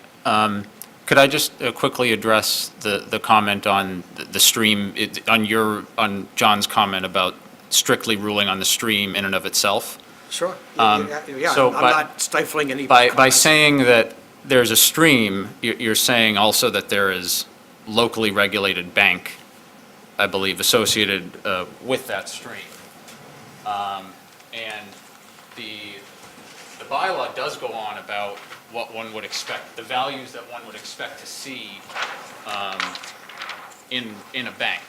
Could I just quickly address the comment on the stream, on John's comment about strictly ruling on the stream in and of itself? Sure. Yeah, so I'm by- not stifling any. By comments. saying that there's a stream, you're saying also that there is locally regulated bank, I believe, associated with that stream. And the bylaw does go on about what one would expect, the values that one would expect to see in a bank.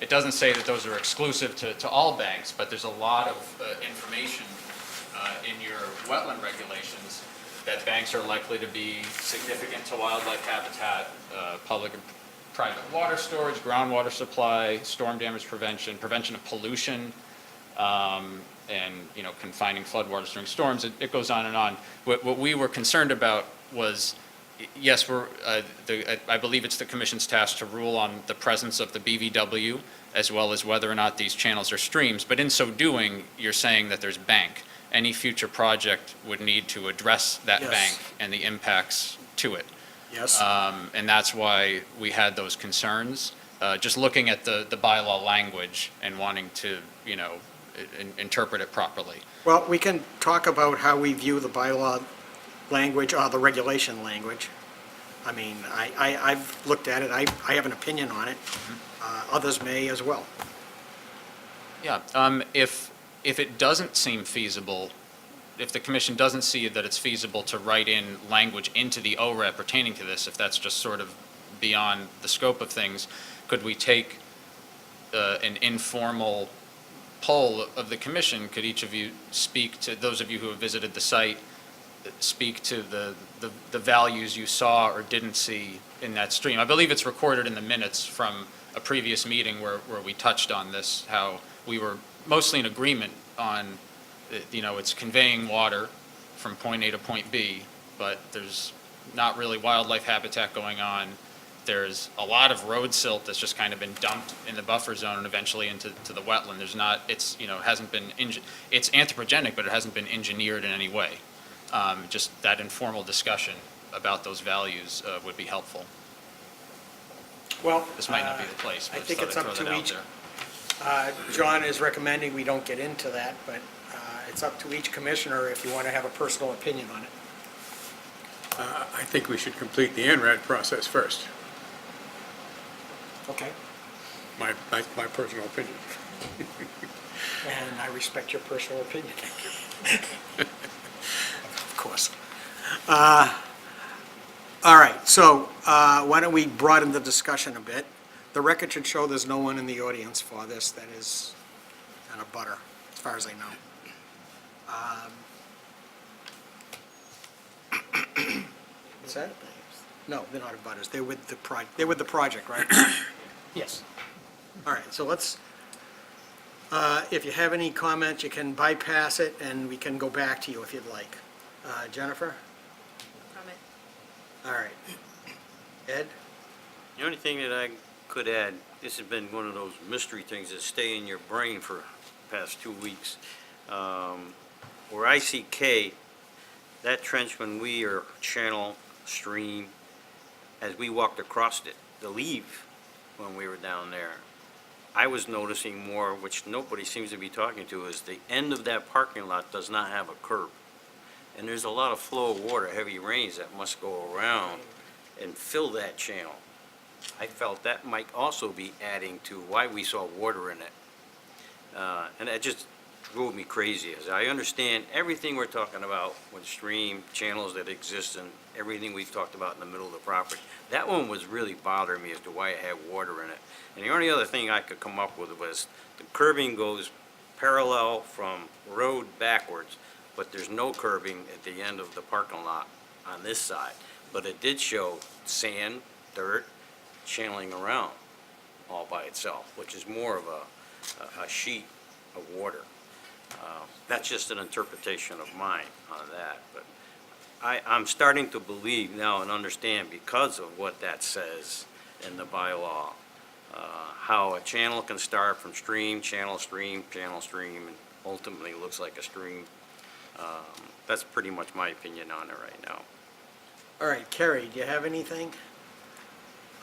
It doesn't say that those are exclusive to all banks, but there's a lot of information in your wetland regulations that banks are likely to be significant to wildlife habitat, public and private water storage, groundwater supply, storm damage prevention, prevention of pollution, and, you know, confining floodwaters during storms. It goes on and on. What we were concerned about was, yes, I believe it's the commission's task to rule on the presence of the BVW as well as whether or not these channels are streams, but in so doing, you're saying that there's bank. Any future project would need to address that Yes. bank and the impacts to it. Yes? And that's why we had those concerns. Just looking at the bylaw language and wanting to, you know, interpret it properly. Well, we can talk about how we view the bylaw language or the regulation language. I mean, I've looked at it, I have an opinion on it. Others may as well. Yeah, if it doesn't seem feasible, if the commission doesn't see that it's feasible to write in language into the ORED pertaining to this, if that's just sort of beyond the scope of things, could we take an informal poll of the commission? Could each of you speak to, those of you who have visited the site, speak to the values you saw or didn't see in that stream? I believe it's recorded in the minutes from a previous meeting where we touched on this, how we were mostly in agreement on, you know, it's conveying water from point A to point B, but there's not really wildlife habitat going on. There's a lot of road silt that's just kind of been dumped in the buffer zone and eventually into the wetland. There's not, it's, you know, hasn't been, it's anthropogenic, but it hasn't been engineered in any way. Just that informal discussion about those values would be helpful. Well, This might not be the place, I but I think just it's thought I'd up throw to that out each, there. John is recommending we don't get into that, but it's up to each commissioner if you want to have a personal opinion on it. I think we should complete the NRAD process first, Okay? my personal opinion. And I respect your personal opinion. Of course. All right, so why don't we broaden the discussion a bit? The record should show there's no one in the audience for this that is in a butter, as far as I know. What's that? No, they're not abutters. They're with the project, right? Yes. All right, so let's, if you have any comments, you can bypass it, and we can go back to you if you'd like. Jennifer? Comment. All right. Ed? The only thing that I could add, this has been one of those mystery things that stay in your brain for the past 2 weeks. Where I see K, that trench when we are channel, stream, as we walked across it, the leave when we were down there, I was noticing more, which nobody seems to be talking to, is the end of that parking lot does not have a curb. And there's a lot of flow of water, heavy rains that must go around and fill that channel. I felt that might also be adding to why we saw water in it. And that just drove me crazy, as I understand everything we're talking about with stream, channels that exist, and everything we've talked about in the middle of the property. That one was really bothering me as to why it had water in it. And the only other thing I could come up with was the curbing goes parallel from road backwards, but there's no curbing at the end of the parking lot on this side. But it did show sand, dirt, channeling around all by itself, which is more of a sheet of water. That's just an interpretation of mine on that, but I'm starting to believe now and understand, because of what that says in the bylaw, how a channel can start from stream, channel, stream, channel, stream, and ultimately looks like a stream. That's pretty much my opinion on it right now. All right, Kerry, do you have anything?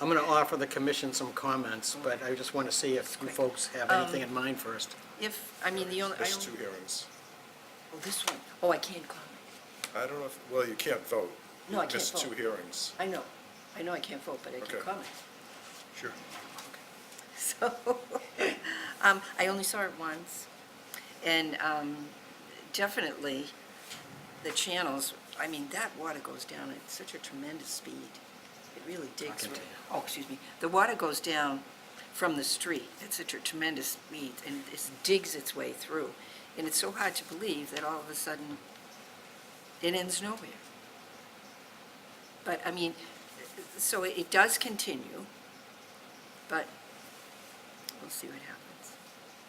I'm going to offer the commission some comments, but I just want to see if you folks have anything in mind first. If, I mean, the only, There's two hearings. oh, this one, oh, I can't comment. I don't know if, well, you can't vote. No, I can't There's two vote. hearings. I know I can't vote, but I can Okay. comment. Sure. So, I only saw it once, and definitely the channels, I mean, that water goes down at such a tremendous speed. It really digs. continue. Oh, excuse me. The water goes down from the street. It's at a tremendous speed, and it digs its way through. And it's so hard to believe that all of a sudden, it ends nowhere. But, I mean, so it does continue, but we'll see what happens.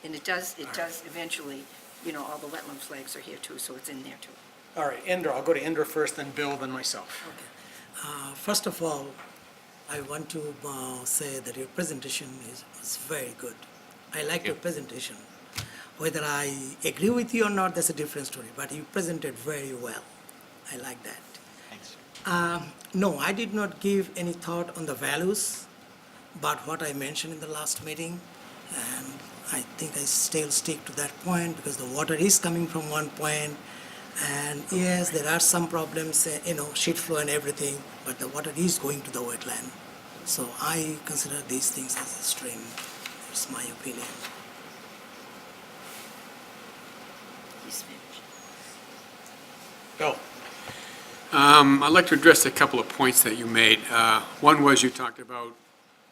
And it does eventually, you know, all the wetland flags are here too, so it's in there too. All right, Indra, I'll go to Indra first, then Bill, then myself. First of all, I want to say that your presentation was very good. I like your presentation. Whether I agree with you or not, that's a different story, but you presented very well. I like that. Thanks. No, I did not give any thought on the values, but what I mentioned in the last meeting, and I think I still stick to that point because the water is coming from one point, and yes, there are some problems, sheet flow and everything, but the water is going to the wetland. So I consider these things as a stream. That's my opinion. He's finished. Bill? I'd like to address a couple of points that you made. One was you talked about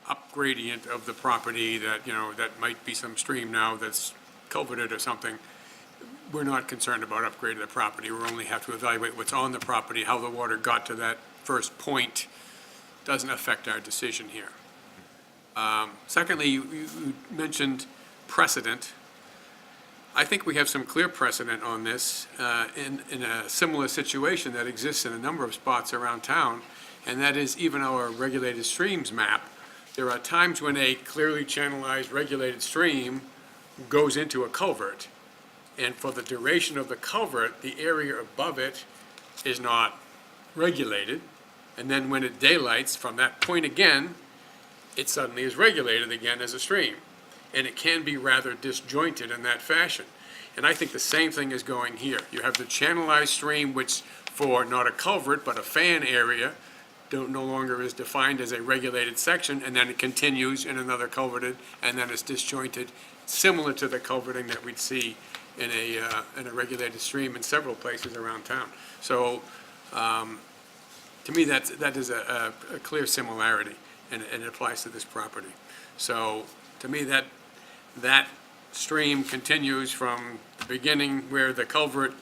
upgradient of the property that, that might be some stream now that's culverted or something. We're not concerned about upgrading the property. We only have to evaluate what's on the property. How the water got to that first point doesn't affect our decision here. Secondly, you mentioned precedent. I think we have some clear precedent on this in a similar situation that exists in a number of spots around town, and that is even our regulated streams map. There are times when a clearly channelized regulated stream goes into a culvert, and for the duration of the culvert, the area above it is not regulated, and then when it daylights from that point again, it suddenly is regulated again as a stream. And it can be rather disjointed in that fashion. And I think the same thing is going here. You have the channelized stream, which for not a culvert, but a fan area, no longer is defined as a regulated section, and then it continues in another culverted, and then it's disjointed, similar to the culverting that we'd see in a regulated stream in several places around town. So, to me, that is a clear similarity, and it applies to this property. So, to me, that stream continues from the beginning where the culvert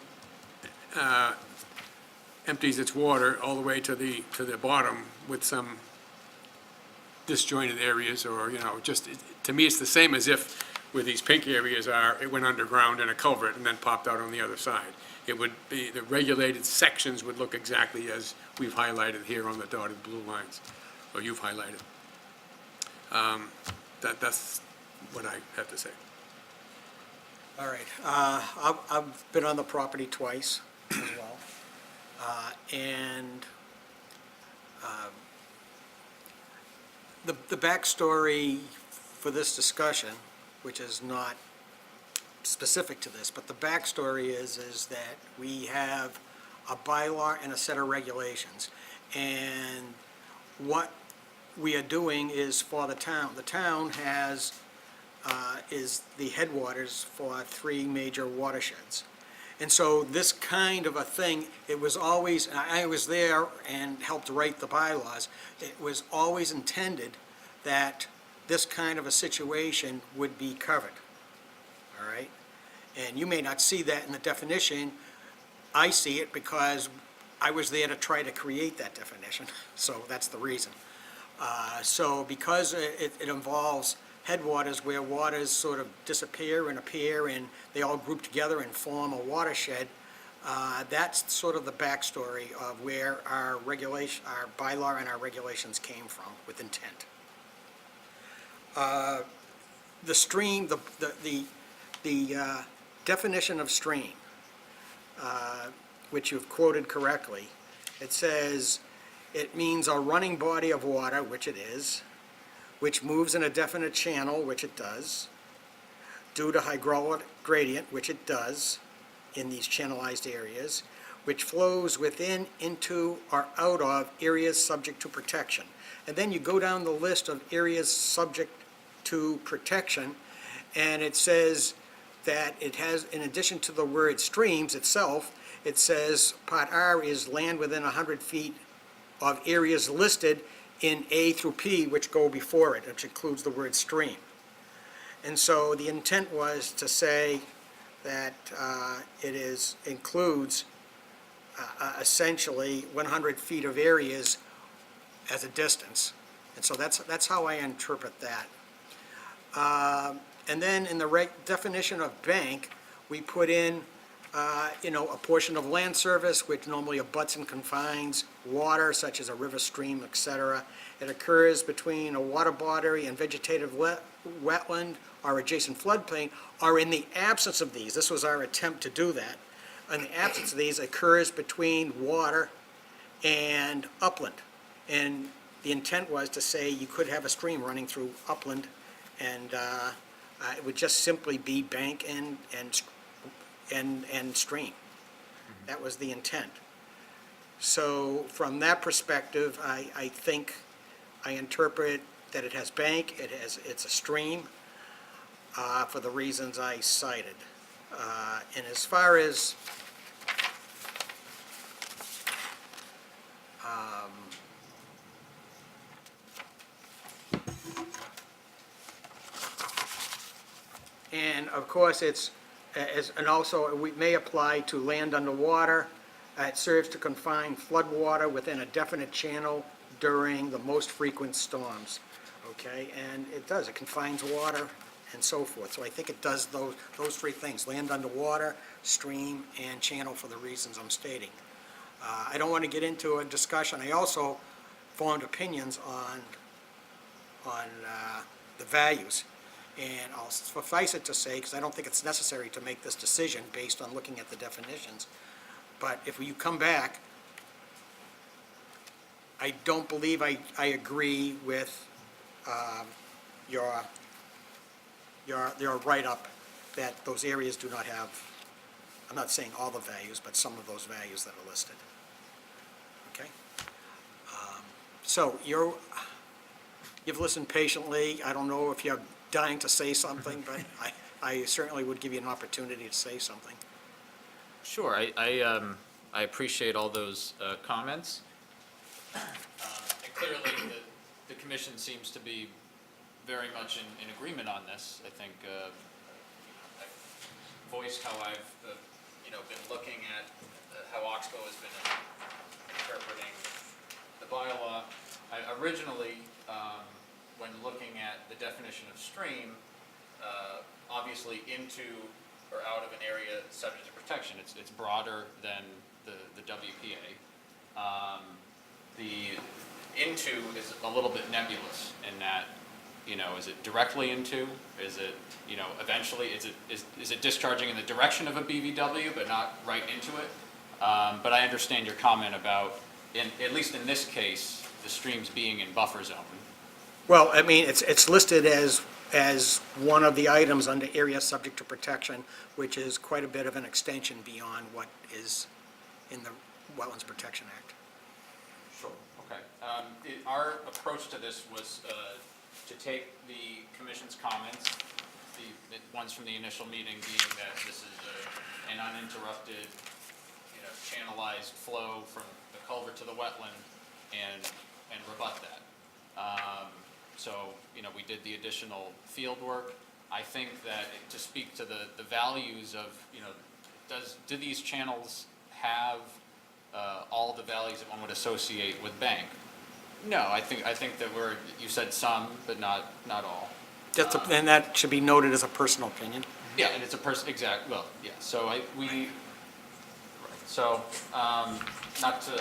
empties its water all the way to the bottom with some disjointed areas, or, just, to me, it's the same as if where these pink areas are, it went underground in a culvert and then popped out on the other side. It would be, the regulated sections would look exactly as we've highlighted here on the dotted blue lines, or you've highlighted. That's what I have to say. All right, I've been on the property twice as well. And the backstory for this discussion, which is not specific to this, but the backstory is that we have a bylaw and a set of regulations. And what we are doing is for the town. The town has, is the headwaters for 3 major watersheds. And so this kind of a thing, it was always, I was there and helped write the bylaws, it was always intended that this kind of a situation would be covered, all right? And you may not see that in the definition. I see it because I was there to try to create that definition, so that's the reason. So because it involves headwaters where waters sort of disappear and appear and they all group together and form a watershed, that's sort of the backstory of where our regulation, our bylaw and our regulations came from with intent. The stream, the definition of stream, which you've quoted correctly, it says it means a running body of water, which it is, which moves in a definite channel, which it does, due to hydraulic gradient, which it does in these channelized areas, which flows within, into, or out of areas subject to protection. And then you go down the list of areas subject to protection, and it says that it has, in addition to the word streams itself, it says Part R is land within 100 feet of areas listed in A through P, which go before it, which includes the word stream. And so the intent was to say that includes essentially 100 feet of areas as a distance. And so that's how I interpret that. And then in the definition of bank, we put in, a portion of land surface which normally abuts and confines water such as a river, stream, et cetera. It occurs between a water body and vegetative wetland or adjacent floodplain, or in the absence of these, this was our attempt to do that, in the absence of these, occurs between water and upland. And the intent was to say you could have a stream running through upland, and it would just simply be bank and stream. That was the intent. So from that perspective, I think, I interpret that it has bank, it's a stream, for the reasons I cited. And as far as and of course, and also, we may apply to land underwater. It serves to confine flood water within a definite channel during the most frequent storms, okay? And it does, it confines water and so forth. So I think it does those three things, land underwater, stream, and channel for the reasons I'm stating. I don't want to get into a discussion. I also formed opinions on the values. And I'll suffice it to say, because I don't think it's necessary to make this decision based on looking at the definitions, but if you come back, I don't believe I agree with your write-up that those areas do not have, I'm not saying all the values, but some of those values that are listed. Okay? So you've listened patiently. I don't know if you're dying to say something, but I certainly would give you an opportunity to say something. Sure, I appreciate all those comments. And clearly, the commission seems to be very much in agreement on this. I think I've voiced how I've been looking at how Oxbow has been interpreting the bylaw. Originally, when looking at the definition of stream, obviously into or out of an area subject to protection, it's broader than the WPA. The into is a little bit nebulous in that, is it directly into? Is it, eventually, is it discharging in the direction of a BVW but not right into it? But I understand your comment about, at least in this case, the streams being in buffer zone. Well, I mean, it's listed as one of the items under area subject to protection, which is quite a bit of an extension beyond what is in the Wetlands Protection Act. Sure, okay. Our approach to this was to take the commission's comments, the ones from the initial meeting being that this is an uninterrupted, channelized flow from the culvert to the wetland, and rebut that. So, we did the additional field work. I think that to speak to the values of, do these channels have all the values that one would associate with bank? No, I think that you said some, but not all. And that should be noted as a personal opinion. Yeah, and it's a well, yeah, so I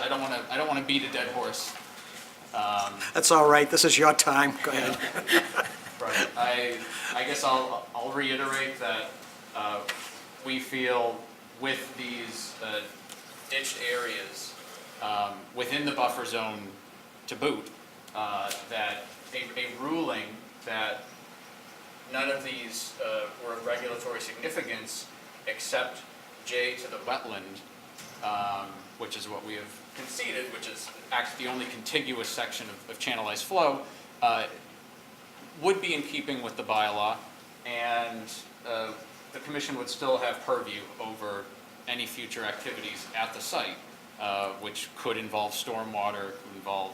don't want to beat a dead horse. That's all right, this is your time, go ahead. Right, I guess I'll reiterate that we feel with these ditched areas within the buffer zone to boot, that a ruling that none of these were of regulatory significance except J to the wetland, which is what we have conceded, which is actually the only contiguous section of channelized flow, would be in keeping with the bylaw, and the commission would still have purview over any future activities at the site, which could involve stormwater, could involve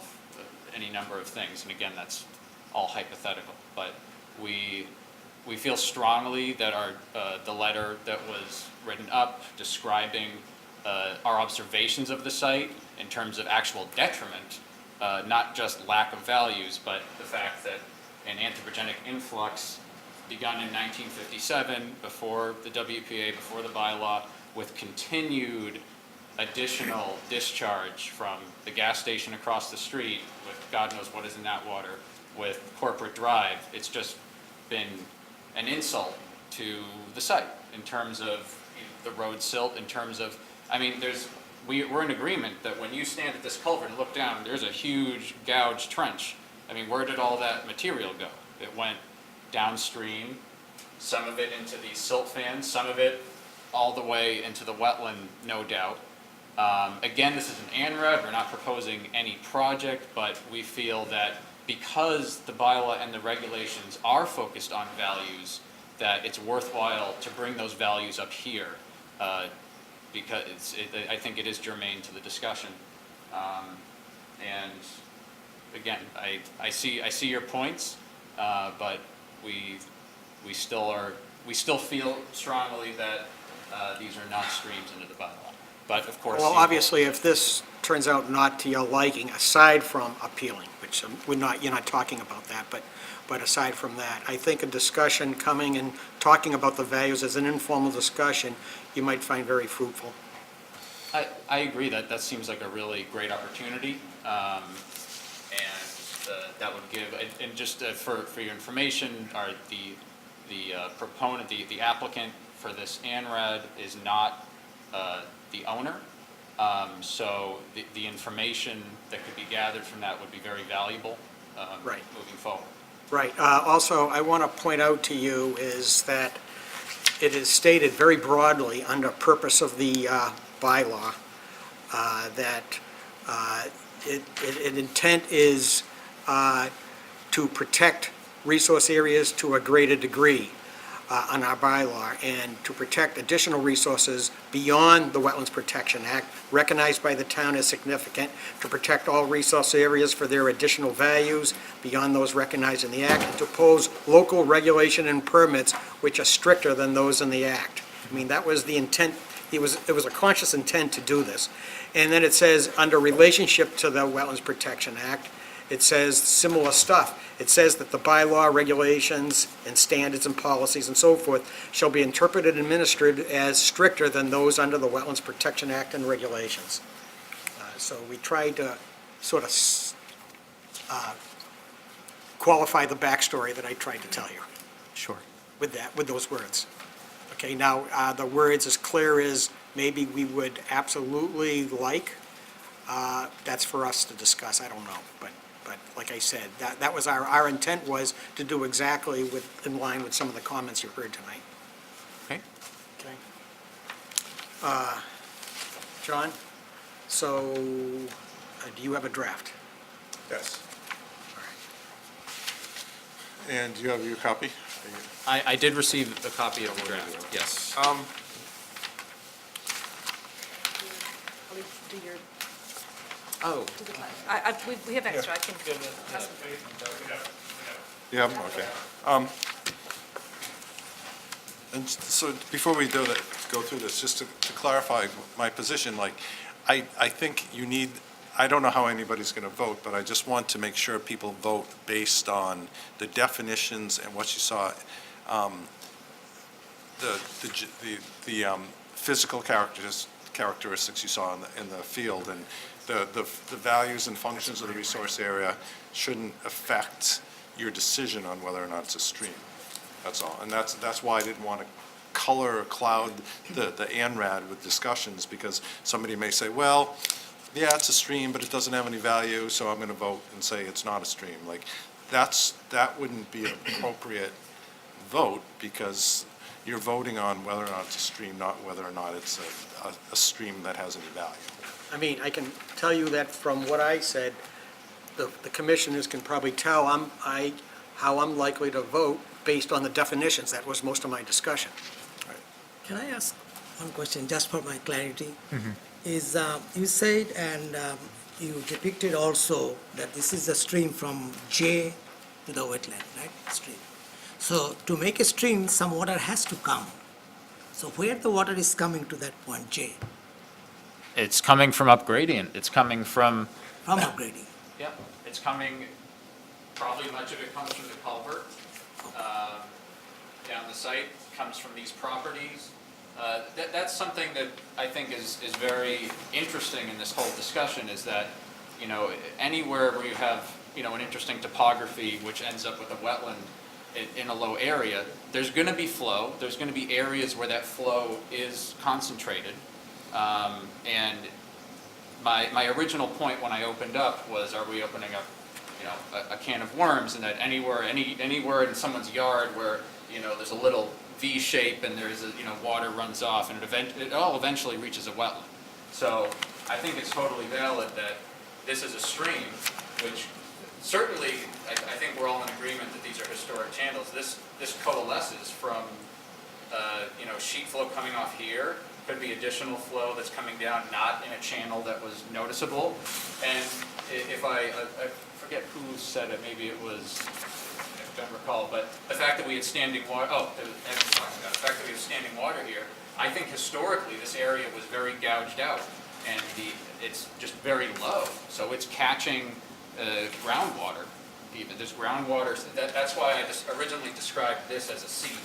any number of things. And again, that's all hypothetical, but we we feel strongly that the letter that was written up describing our observations of the site in terms of actual detriment, not just lack of values, but the fact that an anthropogenic influx begun in 1957, before the WPA, before the bylaw, with continued additional discharge from the gas station across the street, with God knows what is in that water, with Corporate Drive. It's just been an insult to the site in terms of the road silt, in terms of, I mean, we're in agreement that when you stand at this culvert and look down, there's a huge gouged trench. I mean, where did all that material go? It went downstream, some of it into these silt fans, some of it all the way into the wetland, no doubt. Again, this is an ANRAD, we're not proposing any project, but we feel that because the bylaw and the regulations are focused on values, that it's worthwhile to bring those values up here, because I think it is germane to the discussion. And again, I see your points, but we still feel strongly that these are not streams into the bylaw. But of course. Well, obviously, if this turns out not to your liking, aside from appealing, which you're not talking about that, but aside from that, I think a discussion coming and talking about the values as an informal discussion, you might find very fruitful. I agree that seems like a really great opportunity. And that would give, and just for your information, the proponent, the applicant for this ANRAD is not the owner. So the information that could be gathered from that would be very valuable Right. moving forward. Right. Also, I want to point out to you is that it is stated very broadly under purpose of the bylaw that its intent is to protect resource areas to a greater degree on our bylaw, and to protect additional resources beyond the Wetlands Protection Act, recognized by the town as significant, to protect all resource areas for their additional values beyond those recognized in the act, and to oppose local regulation and permits which are stricter than those in the act. I mean, that was the intent. It was a conscious intent to do this. And then it says, under relationship to the Wetlands Protection Act, it says similar stuff. It says that the bylaw, regulations, and standards and policies and so forth shall be interpreted and administered as stricter than those under the Wetlands Protection Act and regulations. So we tried to sort of qualify the backstory that I tried to tell you. Sure. With those words. Okay, now, the words as clear as maybe we would absolutely like, that's for us to discuss, I don't know, but like I said, that was our intent was to do exactly in line with some of the comments you heard tonight. Okay. Okay. John, so, do you have a draft? Yes. And do you have your copy? I did receive a copy of the draft, yes. Do your, Oh. do the, we have extra, I can. You have them, okay. And so before we go through this, just to clarify my position, like, I think you need, I don't know how anybody's going to vote, but I just want to make sure people vote based on the definitions and what you saw, the physical characteristics you saw in the field, and the values and functions of the resource area shouldn't affect your decision on whether or not it's a stream. That's all. And that's why I didn't want to color or cloud the ANRAD with discussions, because somebody may say, well, yeah, it's a stream, but it doesn't have any value, so I'm going to vote and say it's not a stream. Like, that wouldn't be an appropriate vote, because you're voting on whether or not it's a stream, not whether or not it's a stream that has any value. I mean, I can tell you that from what I said, the commissioners can probably tell how I'm likely to vote based on the definitions. That was most of my discussion. Can I ask one question, just for my clarity? Is, you said, and you depicted also that this is a stream from J to the wetland, right, stream. So to make a stream, some water has to come. So where the water is coming to that point, J, It's coming from up gradient. It's coming from, from upgrading? yep, it's coming, probably much of it comes from the culvert. Down the site, comes from these properties. That's something that I think is very interesting in this whole discussion, is that, you know, anywhere where you have, you know, an interesting topography which ends up with a wetland in a low area, there's going to be flow. There's going to be areas where that flow is concentrated. And my original point when I opened up was, are we opening up, you know, a can of worms, and that anywhere in someone's yard where, you know, there's a little V shape and there's a, you know, water runs off and it all eventually reaches a wetland. So I think it's totally valid that this is a stream, which certainly, I think we're all in agreement that these are historic channels. This coalesces from, you know, sheet flow coming off here, could be additional flow that's coming down, not in a channel that was noticeable. And if I forget who said it, maybe it was, I don't recall, but the fact that we had standing water, Evan's talking about, the fact that we have standing water here, I think historically this area was very gouged out, and it's just very low, so it's catching groundwater even. There's groundwater, that's why I just originally described this as a sea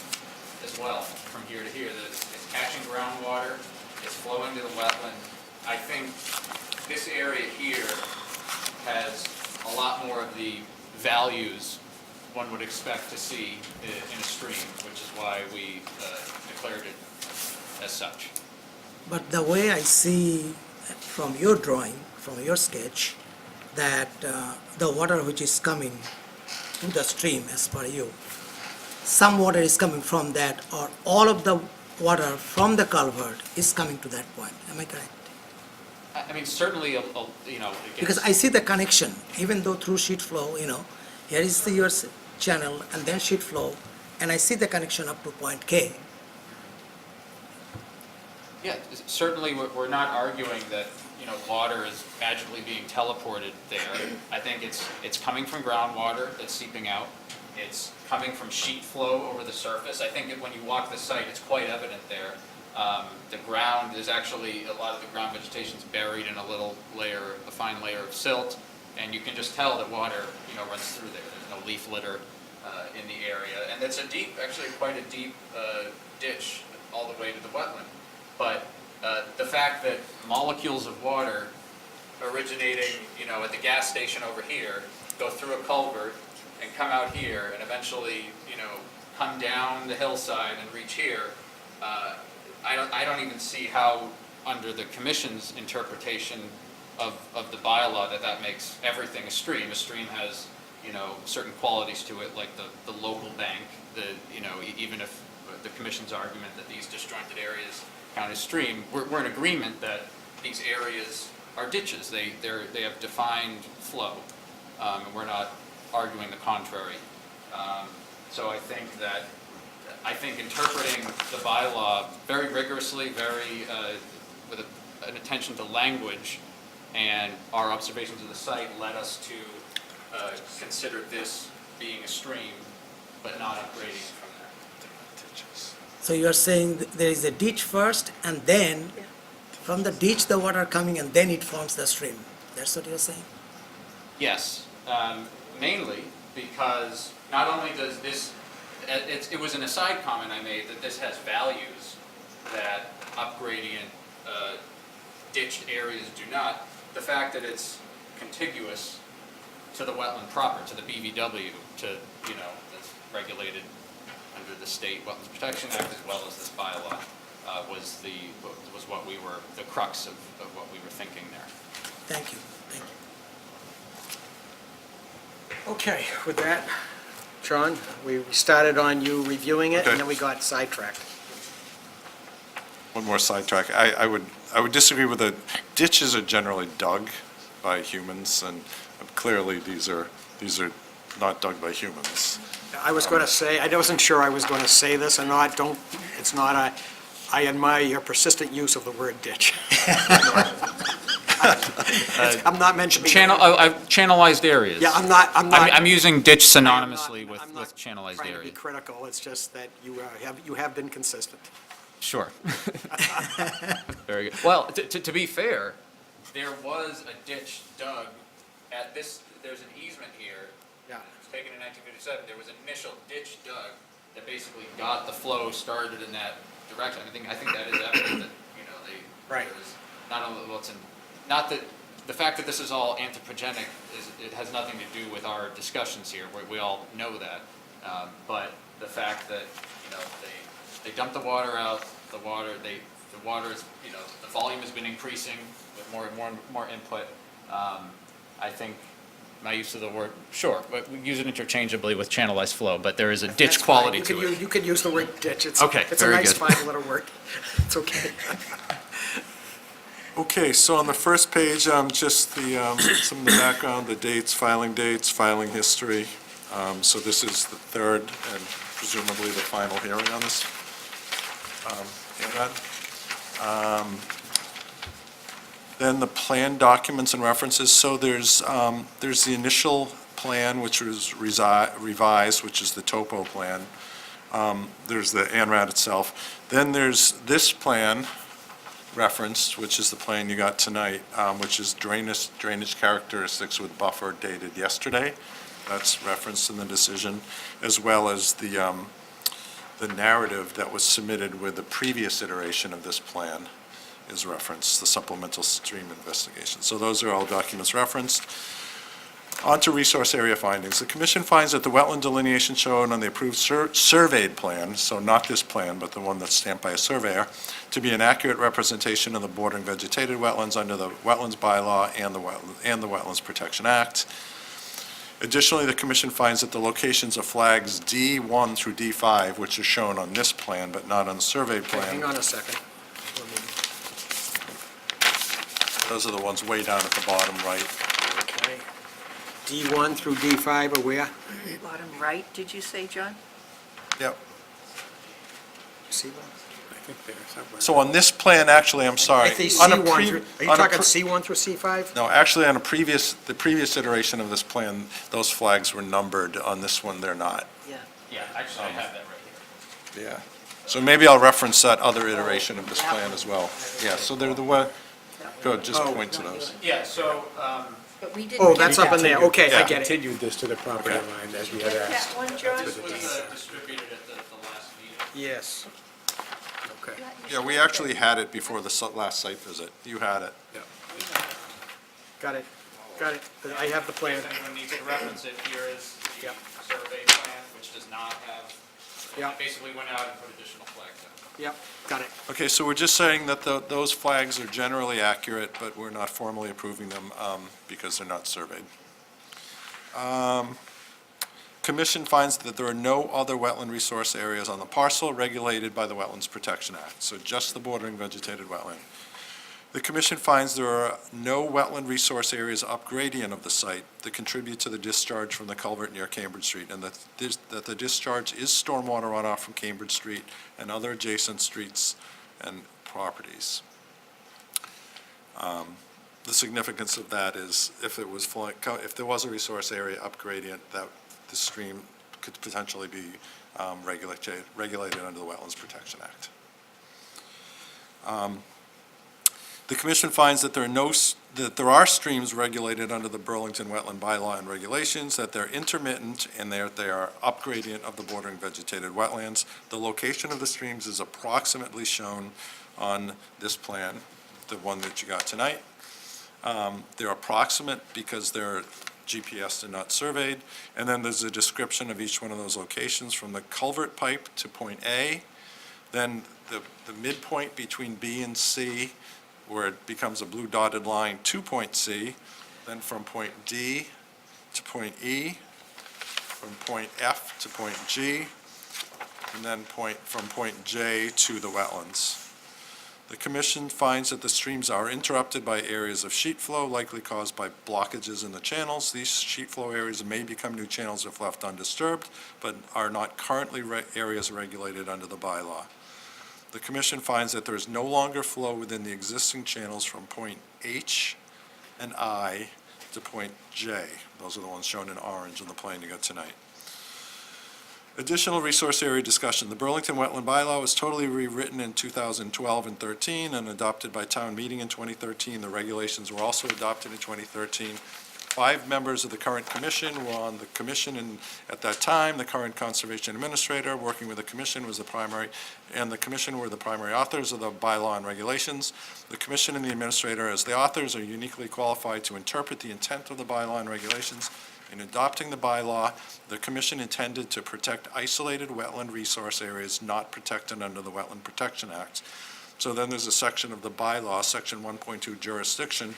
as well, from here to here. That it's catching groundwater, it's flowing to the wetland. I think this area here has a lot more of the values one would expect to see in a stream, which is why we declared it as such. But the way I see from your drawing, from your sketch, that the water which is coming to the stream as per you, some water is coming from that, or all of the water from the culvert is coming to that point. Am I correct? I mean, certainly, you know, it gets- Because I see the connection, even though through sheet flow, you know, here is your channel and then sheet flow, and I see the connection up to point K. Yeah, certainly, we're not arguing that, you know, water is magically being teleported there. I think it's coming from groundwater that's seeping out. It's coming from sheet flow over the surface. I think that when you walk the site, it's quite evident there. The ground, there's actually, a lot of the ground vegetation's buried in a little layer, a fine layer of silt, and you can just tell that water, you know, runs through there. There's no leaf litter in the area. And it's a deep, actually quite a deep ditch all the way to the wetland. But the fact that molecules of water originating, you know, at the gas station over here, go through a culvert and come out here and eventually, you know, come down the hillside and reach here, I don't even see how, under the commission's interpretation of the bylaw, that makes everything a stream. A stream has, you know, certain qualities to it, like the local bank, you know, even if the commission's argument that these disjointed areas count as stream, we're in agreement that these areas are ditches. They have defined flow, and we're not arguing the contrary. So I think interpreting the bylaw very rigorously, with an attention to language, and our observations of the site led us to consider this being a stream, but not upgrading from there. So you are saying there is a ditch first, and then from the ditch the water coming, and then it forms the stream. That's what you're saying? Yes, mainly because not only does this, it was an aside comment I made that this has values that upgradient ditched areas do not. The fact that it's contiguous to the wetland proper, to the BVW, to, you know, that's regulated under the State Wetlands Protection Act as well as this bylaw, was what we were, the crux of what we were thinking there. Thank you, thank you. Okay, with that, John, we started on you reviewing it, Okay. and then we got sidetracked. One more sidetrack. I would disagree with the ditches are generally dug by humans, and clearly these are not dug by humans. I was going to say, I wasn't sure I was going to say this or not, I admire your persistent use of the word ditch. I'm not mentioning. Channelized areas. Yeah, I'm not. I'm using ditch I am synonymously not- I'm not with channelized trying to be area. critical, it's just that you have been consistent. Sure. Very good. Well, to be fair, there was a ditch dug at this, there's an easement here. Yeah. It was taken in 1957. There was an initial ditch dug that basically got the flow started in that direction. I think that is evident that, Right. there was not only, not that, the fact that this is all anthropogenic it has nothing to do with our discussions here. We all know that. But the fact that, they dumped the water out, the water is, the volume has been increasing with more input. I think my use of the word, sure, but we use it interchangeably with channelized flow, but there is a ditch That's fine. quality to it. You could use the word ditch, it's Okay, it's a very nice good. five-letter word. It's okay. Okay, so on the first page, just some of the background, the dates, filing history. So this is the third and presumably the final hearing on this. Then the plan documents and references. So there's the initial plan, which was revised, which is the topo plan. There's the ANRAD itself. Then there's this plan referenced, which is the plan you got tonight, which is drainage characteristics with buffer dated yesterday. That's referenced in the decision, as well as the narrative that was submitted with the previous iteration of this plan is referenced, the supplemental stream investigation. So those are all documents referenced. On to resource area findings. The commission finds that the wetland delineation shown on the approved surveyed plan, so not this plan, but the one that's stamped by a surveyor, to be an accurate representation of the bordering vegetated wetlands under the Wetlands Bylaw and the Wetlands Protection Act. Additionally, the commission finds that the locations of flags D1 through D5, which are shown on this plan but not on the surveyed Okay, plan, hang on a second. those are the ones way down at the bottom right. Okay. D1 through D5 are where? Bottom right, did you say, John? Yep. C1? I think they're somewhere. So on this plan, actually, I'm sorry. I think on a C1 pre- through, are you on a talking pre- C1 through C5? No, actually, on the previous iteration of this plan, those flags were numbered. On this one, they're not. Yeah. Yeah, actually, I have that right here. Yeah. So maybe I'll reference that other iteration of this plan as well. Yeah, so they're the one, good, just point to those. Yeah, so, But we didn't Oh, get that's up in there, okay, I get it. Continued this to the property Okay. line as we Did had you get asked. that one, John? this was distributed at the last meeting. Yes. Okay. Yeah, we actually had it before the last site visit. You had it. Got it. Got it. I have the plan. If anyone needs to reference it, here is the Yep. survey plan, which does not have, Yep. basically went out and put additional flags in. Yep, got it. Okay, so we're just saying that those flags are generally accurate, but we're not formally approving them because they're not surveyed. Commission finds that there are no other wetland resource areas on the parcel regulated by the Wetlands Protection Act, so just the bordering vegetated wetland. The commission finds there are no wetland resource areas up gradient of the site that contribute to the discharge from the culvert near Cambridge Street, and that the discharge is stormwater runoff from Cambridge Street and other adjacent streets and properties. The significance of that is if there was a resource area up gradient, that the stream could potentially be regulated under the Wetlands Protection Act. The commission finds that there are streams regulated under the Burlington Wetland Bylaw and regulations, that they're intermittent, and they are up gradient of the bordering vegetated wetlands. The location of the streams is approximately shown on this plan, the one that you got tonight. They're approximate because they're GPS and not surveyed, and then there's a description of each one of those locations from the culvert pipe to point A, then the midpoint between B and C, where it becomes a blue dotted line to point C, then from point D to point E, from point F to point G, and then from point J to the wetlands. The commission finds that the streams are interrupted by areas of sheet flow likely caused by blockages in the channels. These sheet flow areas may become new channels if left undisturbed, but are not currently areas regulated under the bylaw. The commission finds that there is no longer flow within the existing channels from point H and I to point J. Those are the ones shown in orange in the plan you got tonight. Additional resource area discussion. The Burlington Wetland Bylaw was totally rewritten in 2012 and 13 and adopted by town meeting in 2013. The regulations were also adopted in 2013. 5 members of the current commission were on the commission, and at that time, the current conservation administrator, working with the commission, was the primary, and the commission were the primary authors of the bylaw and regulations. The commission and the administrator, as the authors, are uniquely qualified to interpret the intent of the bylaw and regulations. In adopting the bylaw, the commission intended to protect isolated wetland resource areas not protected under the Wetland Protection Act. So then there's a section of the bylaw, section 1.2 jurisdiction,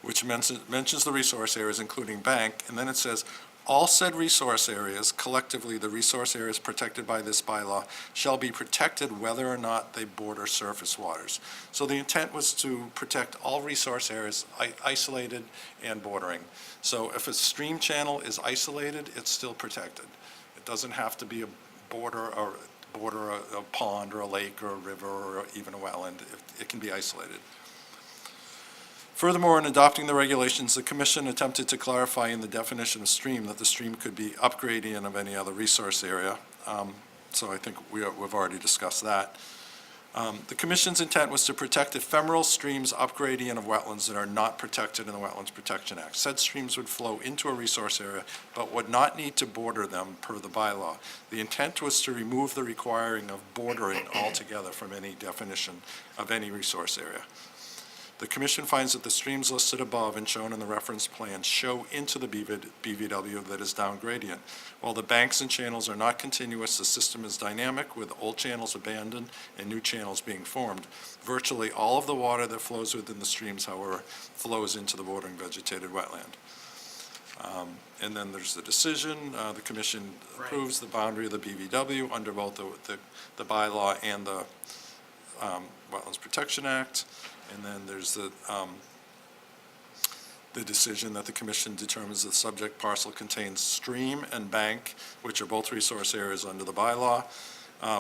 which mentions the resource areas, including bank, and then it says, all said resource areas, collectively the resource areas protected by this bylaw, shall be protected whether or not they border surface waters. So the intent was to protect all resource areas, isolated and bordering. So if a stream channel is isolated, it's still protected. It doesn't have to be a border a pond or a lake or a river or even a wetland. It can be isolated. Furthermore, in adopting the regulations, the commission attempted to clarify in the definition of stream that the stream could be upgradient of any other resource area. So I think we've already discussed that. The commission's intent was to protect ephemeral streams upgradient of wetlands that are not protected in the Wetlands Protection Act. Said streams would flow into a resource area, but would not need to border them per the bylaw. The intent was to remove the requiring of bordering altogether from any definition of any resource area. The commission finds that the streams listed above and shown in the reference plan show into the BVW that is down gradient. While the banks and channels are not continuous, the system is dynamic, with old channels abandoned and new channels being formed. Virtually all of the water that flows within the streams, however, flows into the bordering vegetated wetland. And then there's the decision. The commission approves the boundary of the BVW under both the bylaw and the Wetlands Protection Act. And then there's the decision that the commission determines the subject parcel contains stream and bank, which are both resource areas under the bylaw,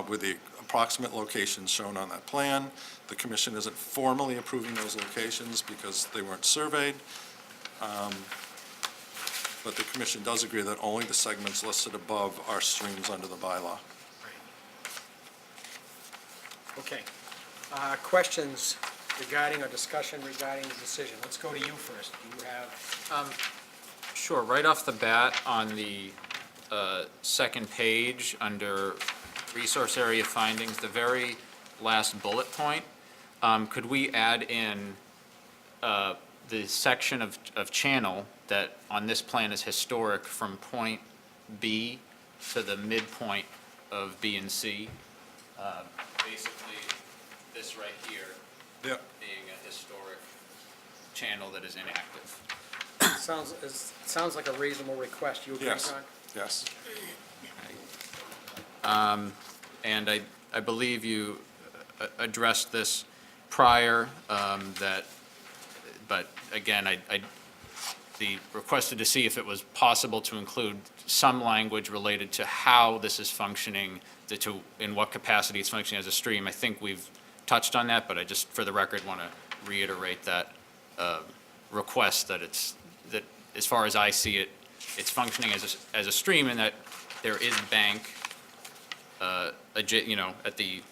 with the approximate locations shown on that plan. The commission isn't formally approving those locations because they weren't surveyed. But the commission does agree that only the segments listed above are streams under the bylaw. Okay. Questions regarding or discussion regarding the decision? Let's go to you first. Do you have? Sure, right off the bat on the second page, under resource area findings, the very last bullet point, could we add in the section of channel that on this plan is historic from point B to the midpoint of B and C? Basically, this right here being a historic channel that is inactive. Sounds like a reasonable request. You agree, Yes. John? Yes. And I believe you addressed this prior, but again, the requested to see if it was possible to include some language related to how this is functioning, in what capacity it's functioning as a stream. I think we've touched on that, but I just, for the record, want to reiterate that request, that as far as I see it, it's functioning as a stream, and that there is bank, at the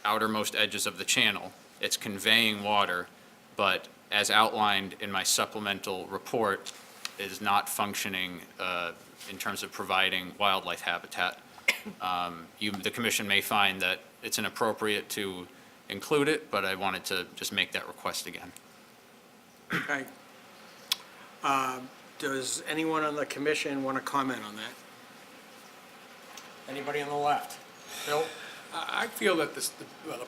outermost edges of the channel. It's conveying water, but as outlined in my supplemental report, is not functioning in terms of providing wildlife habitat. The commission may find that it's inappropriate to include it, but I wanted to just make that request again. Okay. Does anyone on the commission want to comment on that? Anybody on the left? Bill? I feel that the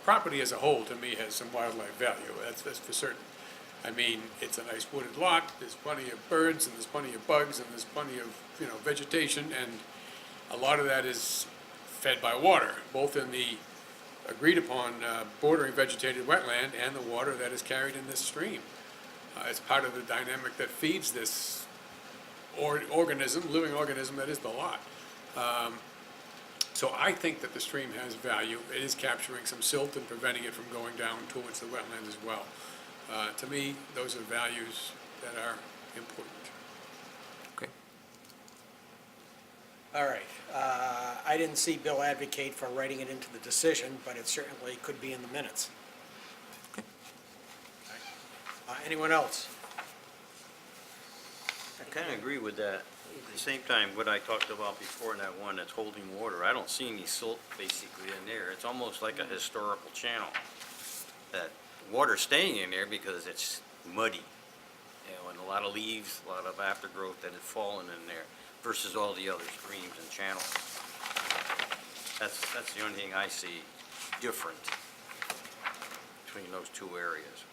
property as a whole, to me, has some wildlife value, that's for certain. I mean, it's a nice wooded lot, there's plenty of birds, and there's plenty of bugs, and there's plenty of, vegetation, and a lot of that is fed by water, both in the agreed-upon bordering vegetated wetland and the water that is carried in this stream. It's part of the dynamic that feeds this living organism that is the lot. So I think that the stream has value. It is capturing some silt and preventing it from going down towards the wetland as well. To me, those are values that are important. Okay. All right. I didn't see Bill advocate for writing it into the decision, but it certainly could be in the minutes. Anyone else? I kind of agree with that. At the same time, what I talked about before in that one that's holding water, I don't see any silt basically in there. It's almost like a historical channel. That water's staying in there because it's muddy, and a lot of leaves, a lot of aftergrowth that had fallen in there versus all the other streams and channels. That's the only thing I see different between those two areas.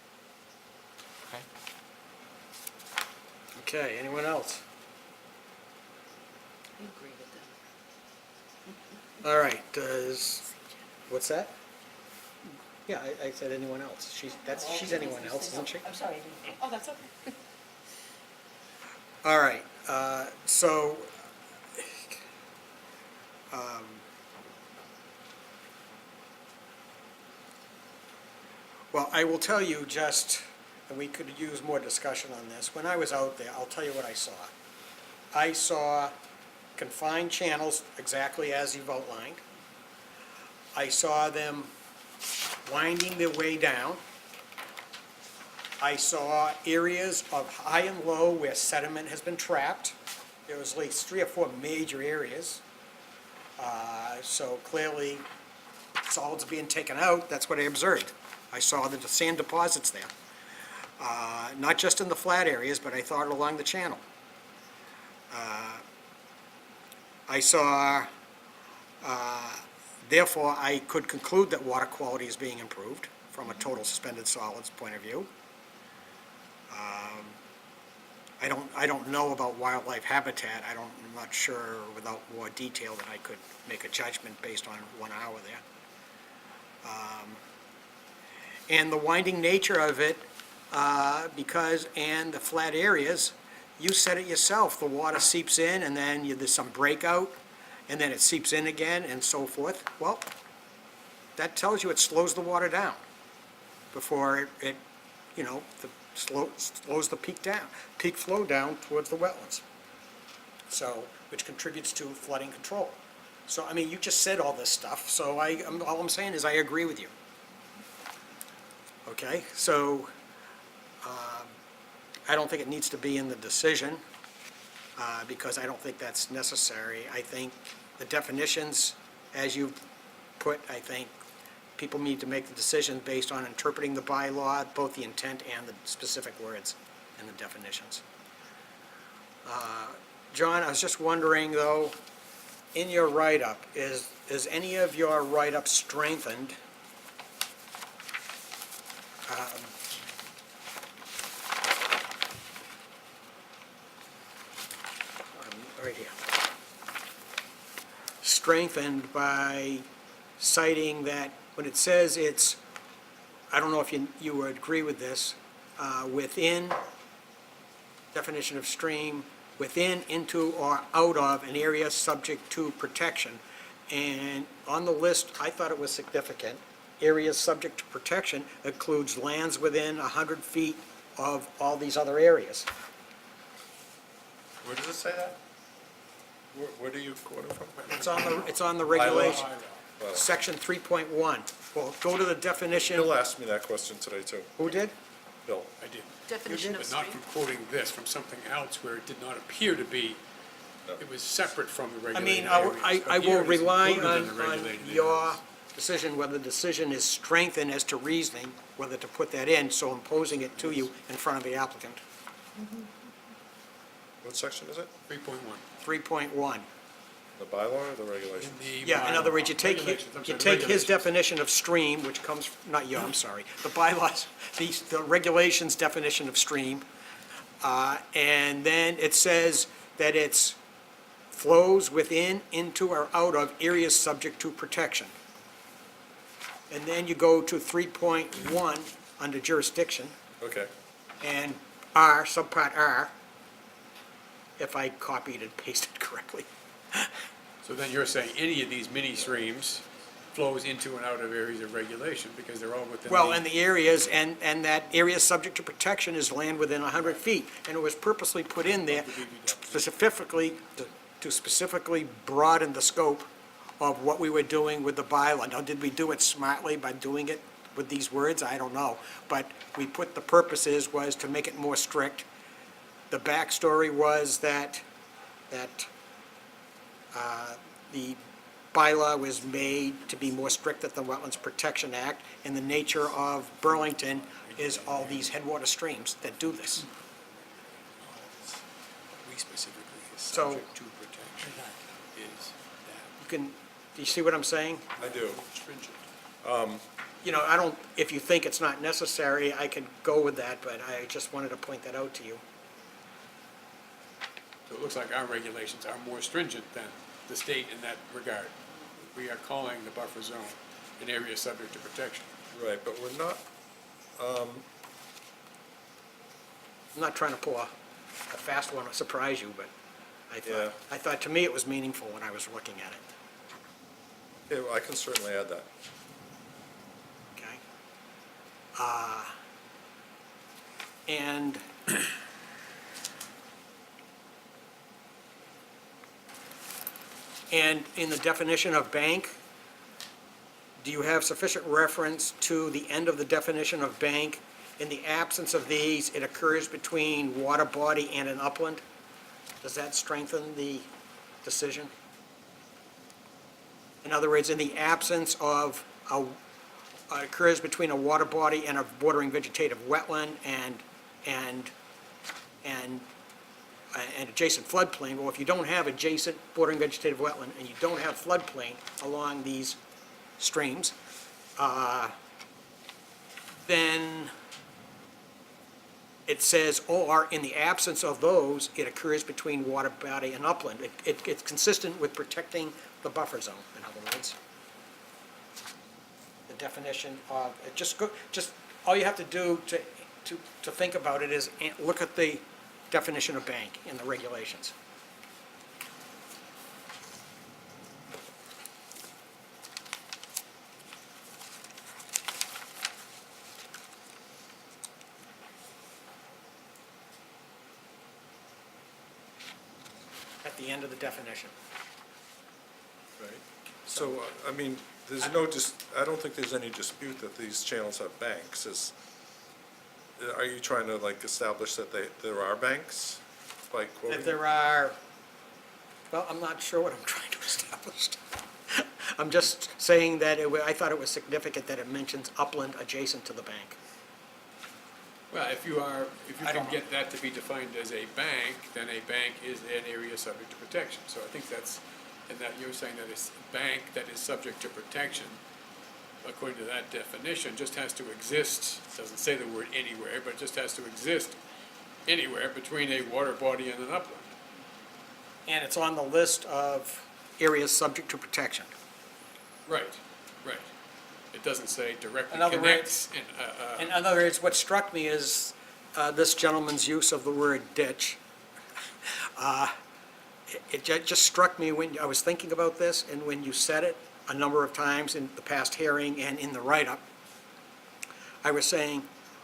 Okay, anyone else? I agree with that. All right, what's that? Yeah, I said anyone else. She's anyone else, isn't she? I'm sorry. Oh, that's okay. All right, so, well, I will tell you just, and we could use more discussion on this. When I was out there, I'll tell you what I saw. I saw confined channels exactly as you've outlined. I saw them winding their way down. I saw areas of high and low where sediment has been trapped. There was at least 3 or 4 major areas. So clearly, solids being taken out, that's what I observed. I saw the sand deposits there. Not just in the flat areas, but I thought along the channel. I saw, therefore, I could conclude that water quality is being improved from a total suspended solids point of view. I don't know about wildlife habitat. I'm not sure without more detail that I could make a judgment based on 1 hour there. And the winding nature of it, and the flat areas, you said it yourself, the water seeps in and then there's some breakout and then it seeps in again and so forth. Well, that tells you it slows the water down before it slows the peak flow down towards the wetlands. So, which contributes to flooding control. So, I mean, you just said all this stuff, so all I'm saying is I agree with you. Okay, so, I don't think it needs to be in the decision, because I don't think that's necessary. I think the definitions, as you put, I think people need to make the decision based on interpreting the bylaw, both the intent and the specific words in the definitions. John, I was just wondering, though, in your write-up, is any of your write-up strengthened? Right here. Strengthened by citing that, when it says it's, I don't know if you would agree with this, within, definition of stream, within, into, or out of an area subject to protection. And on the list, I thought it was significant. Areas subject to protection includes lands within 100 feet of all these other areas. Where does it say that? Where do you quote it from? It's on the regulation, Well, section 3.1. Well, go to the definition. Bill asked me that question today, too. Who did? Bill. I did, Definition of but not stream. from quoting this, from something else where it did not appear to be, it was separate from the I regulated mean, areas. I But will here it is rely included in on the regulated your areas. decision, whether the decision is strengthened as to reasoning, whether to put that in, so imposing it to you in front of the applicant. What section is it? 3.1. 3.1. The bylaw or the regulation? Yeah, in other words, you take Regulations, I'm his sorry, regulations. definition of stream, which comes, not you, I'm sorry, the bylaws, the regulations definition of stream, and then it says that it's flows within, into, or out of areas subject to protection. And then you go to 3.1 under jurisdiction, Okay. and R, subpart R, if I copied and pasted correctly. So then you're saying any of these mini streams flows into and out of areas of regulation, because they're all within the... Well, and the areas, and that area subject to protection is land within 100 feet. And it was purposely put in there specifically, to specifically broaden the scope of what we were doing with the bylaw. Now, did we do it smartly by doing it with these words? I don't know. But we put, the purposes was to make it more strict. The backstory was that the bylaw was made to be more strict than the Wetlands Protection Act, and the nature of Burlington is all these headwater streams that do this. We specifically, is So- subject to protection, is that You can, do you see what I'm saying? I do. stringent. You know, I don't, if you think it's not necessary, I could go with that, but I just wanted to point that out to you. So it looks like our regulations are more stringent than the state in that regard. We are calling the buffer zone an area subject to protection. Right, but we're not, I'm not trying to pull a fast one to surprise you, but Yeah. I thought, to me, it was meaningful when I was looking at it, yeah, well, I can certainly add that. okay? And and in the definition of bank, do you have sufficient reference to the end of the definition of bank? In the absence of these, it occurs between water body and an upland? Does that strengthen the decision? In other words, in the absence of occurs between a water body and a bordering vegetative wetland and adjacent floodplain, well, if you don't have adjacent bordering vegetative wetland and you don't have floodplain along these streams, then it says, or in the absence of those, it occurs between water body and upland. It's consistent with protecting the buffer zone, in other words. The definition of, all you have to do to think about it is look at the definition of bank in the regulations. At the end of the definition. Right. So, I mean, there's I don't think there's any dispute that these channels have banks. Are you trying to, like, establish that there are banks by quoting? If there are, well, I'm not sure what I'm trying to establish. I'm just saying that I thought it was significant that it mentions upland adjacent to the bank. Well, if you I can don't know. get that to be defined as a bank, then a bank is an area subject to protection. So I think that's, and that you're saying that it's a bank that is subject to protection, according to that definition, just has to exist, doesn't say the word anywhere, but it just has to exist anywhere between a water body and an upland. And it's on the list of areas subject to protection. Right, right. It doesn't say directly In other connects. In other words, what struck me is this gentleman's use of the word ditch. It just struck me when I was thinking about this, and when you said it a number of times in the past hearing and in the write-up, I was saying,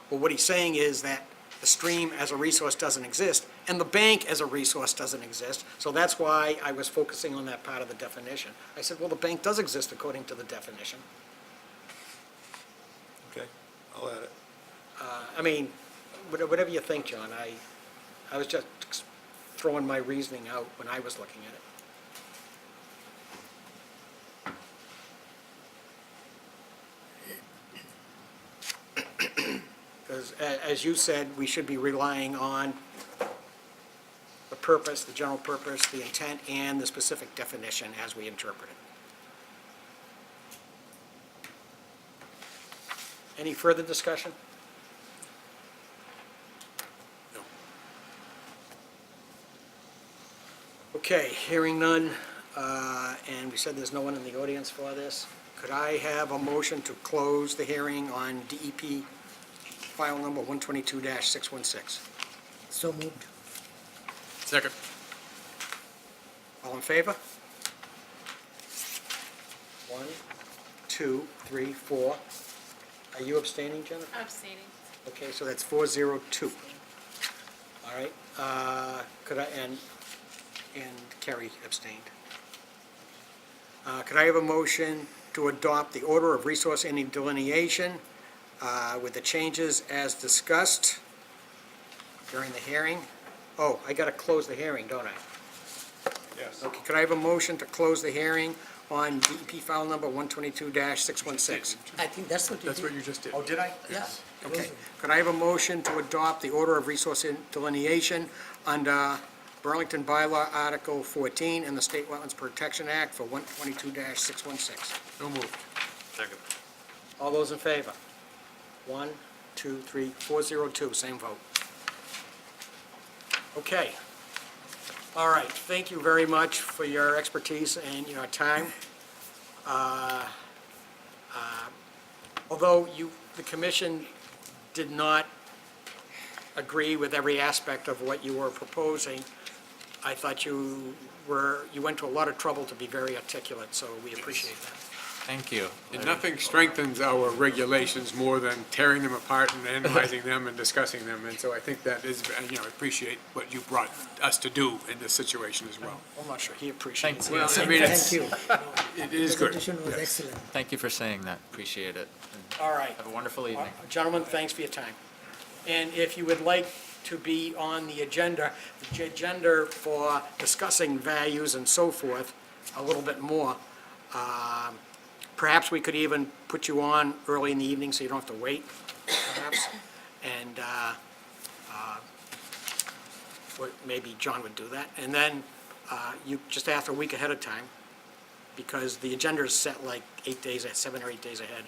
well, what he's saying is that the stream as a resource doesn't exist, and the bank as a resource doesn't exist, so that's why I was focusing on that part of the definition. I said, well, the bank does exist according to the definition. Okay, I'll add it. I mean, whatever you think, John, I was just throwing my reasoning out when I was looking at it. Because, as you said, we should be relying on the purpose, the general purpose, the intent, and the specific definition as we interpret it. Any further discussion? No. Okay, hearing none, and we said there's no one in the audience for this. Could I have a motion to close the hearing on DEP file number 122-616? So moved. Second. All in favor? One, 2, 3, 4. Are you abstaining, Jennifer? Abstaining. Okay, so that's 402. All right, could I, and Kerry abstained. Could I have a motion to adopt the order of resource and delineation with the changes as discussed during the hearing? Oh, I gotta close the hearing, don't I? Yes. Okay, could I have a motion to close the hearing on DEP file number 122-616? I think that's what you That's did. what you just did. Oh, did I? Yeah. Okay. Could I have a motion to adopt the order of resource delineation under Burlington Bylaw Article 14 and the State Wetlands Protection Act for 122-616? No move. Second. All those in favor? 1, 2, 3, 402, same vote. Okay. All right, thank you very much for your expertise and your time. Although the commission did not agree with every aspect of what you were proposing, I thought you went to a lot of trouble to be very articulate, so we appreciate that. Thank you. And nothing strengthens our regulations more than tearing them apart and analyzing them and discussing them. And so I think that is, I appreciate what you brought us to do in this situation as well. I'm not sure he appreciates it. Thanks. Well, I mean, Thank you. it is good. Presentation was Yes. excellent. Thank you for saying that. Appreciate it. All right. Have a wonderful evening. Gentlemen, thanks for your time. And if you would like to be on the agenda for discussing values and so forth a little bit more, perhaps we could even put you on early in the evening so you don't have to wait, perhaps. And maybe John would do that. And then you just ask a week ahead of time, because the agenda is set like 7 or 8 days ahead.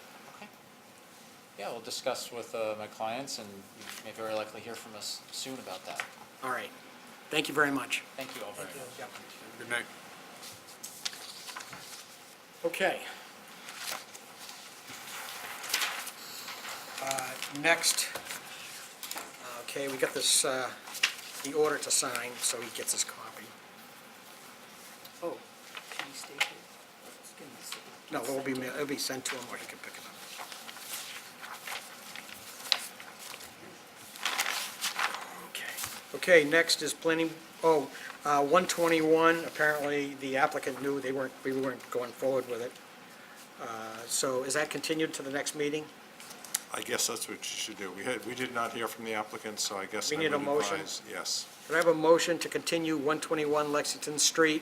Yeah, we'll discuss with my clients, and you may very likely hear from us soon about that. All right. Thank you very much. Thank you all very much. Good night. Okay. Next, okay, we got this, the order to sign, so he gets his copy. Oh, can you stay here? It's gonna be sitting. No, it'll be sent to him, or he can pick it up. Okay, next is planning, 121, apparently the applicant knew we weren't going forward with it. So is that continued to the next meeting? I guess that's what you should do. We did not hear from the applicant, so I guess We I need a would motion? advise, yes. Could I have a motion to continue 121 Lexington Street,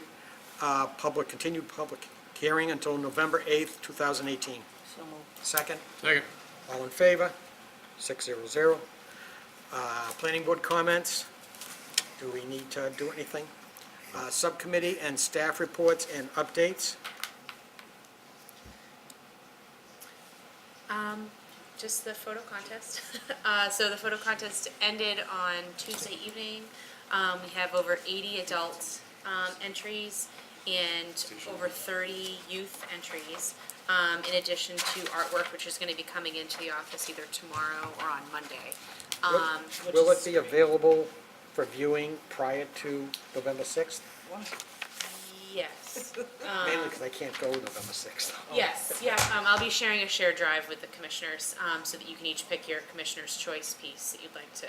continued public hearing until November 8th, 2018? So moved. Second? Second. All in favor? 600. Planning board comments? Do we need to do anything? Subcommittee and staff reports and updates? Just the photo contest. So the photo contest ended on Tuesday evening. We have over 80 adult entries and over 30 youth entries, in addition to artwork, which is going to be coming into the office either tomorrow or on Monday. which Will it is be great. available for viewing prior to November 6th? Yes. Mainly because I can't go November 6th. Yes, yeah, I'll be sharing a shared drive with the commissioners, so that you can each pick your commissioner's choice piece that you'd like to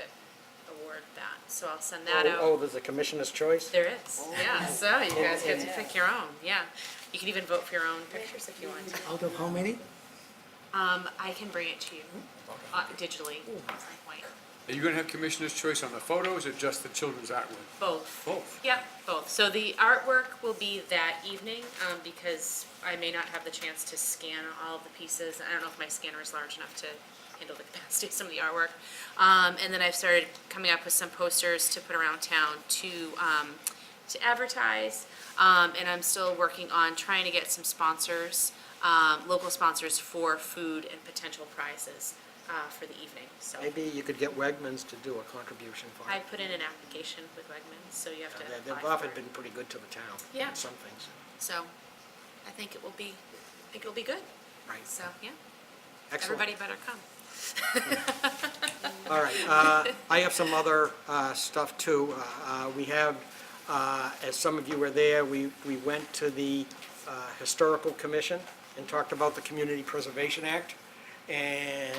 award that. So I'll send that out. Oh, there's a commissioner's choice? There is, yeah, so you guys get to pick your own, yeah. You can even vote for your own pictures if you want to. Out of how many? I can bring it to you, digitally, white. Are you going to have commissioner's choice on the photos or just the children's artwork? Both. Both. Yep, both. So the artwork will be that evening, because I may not have the chance to scan all of the pieces. I don't know if my scanner is large enough to handle the capacity of some of the artwork. And then I've started coming up with some posters to put around town to advertise. And I'm still working on trying to get some sponsors, local sponsors for food and potential prizes for the evening. So Maybe you could get Wegmans to do a contribution for I it. put in an application with Wegmans, so you have to They've apply often for been it. pretty good to the town. Yeah. on some things. So I think it will be good. Right. So, yeah, Excellent. everybody better come. All right, I have some other stuff too. We have, as some of you were there, we went to the Historical Commission and talked about the Community Preservation Act. And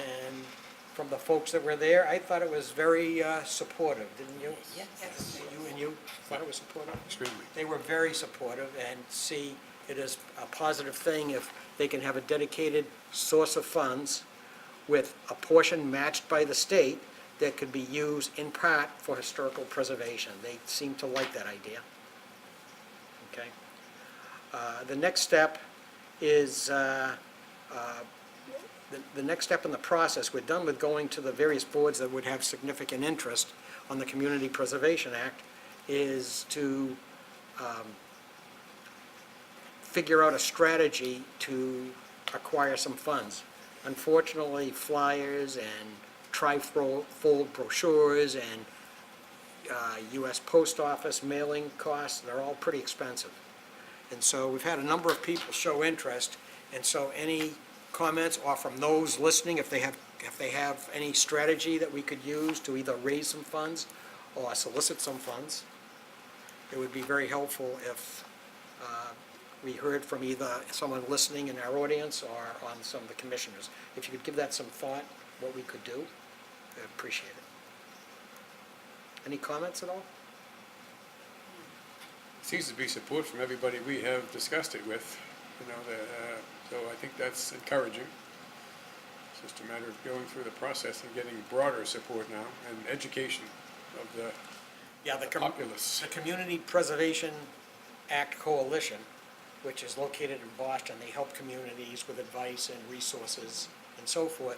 from the folks that were there, I thought it was very supportive, didn't you? Yes. You thought it was supportive? Extremely. They were very supportive and see it as a positive thing if they can have a dedicated source of funds with a portion matched by the state that could be used in part for historical preservation. They seem to like that idea. Okay? The next step is, the next step in the process, we're done with going to the various boards that would have significant interest on the Community Preservation Act, is to figure out a strategy to acquire some funds. Unfortunately, flyers and tri-fold brochures and U.S. Post Office mailing costs, they're all pretty expensive. And so we've had a number of people show interest, and so any comments, or from those listening, if they have any strategy that we could use to either raise some funds or solicit some funds, it would be very helpful if we heard from either someone listening in our audience or on some of the commissioners. If you could give that some thought, what we could do, I'd appreciate it. Any comments at all? Seems to be support from everybody we have discussed it with, so I think that's encouraging. It's just a matter of going through the process and getting broader support now and education of the Yeah, the populace. Community Preservation Act Coalition, which is located in Boston, they help communities with advice and resources and so forth.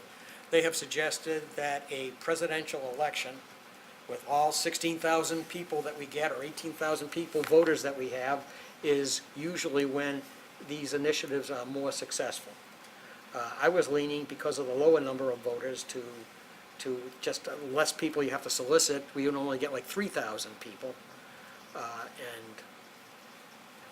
They have suggested that a presidential election with all 16,000 people that we get, or 18,000 people, voters that we have, is usually when these initiatives are more successful. I was leaning, because of the lower number of voters, to just less people you have to solicit. We would only get like 3,000 people. And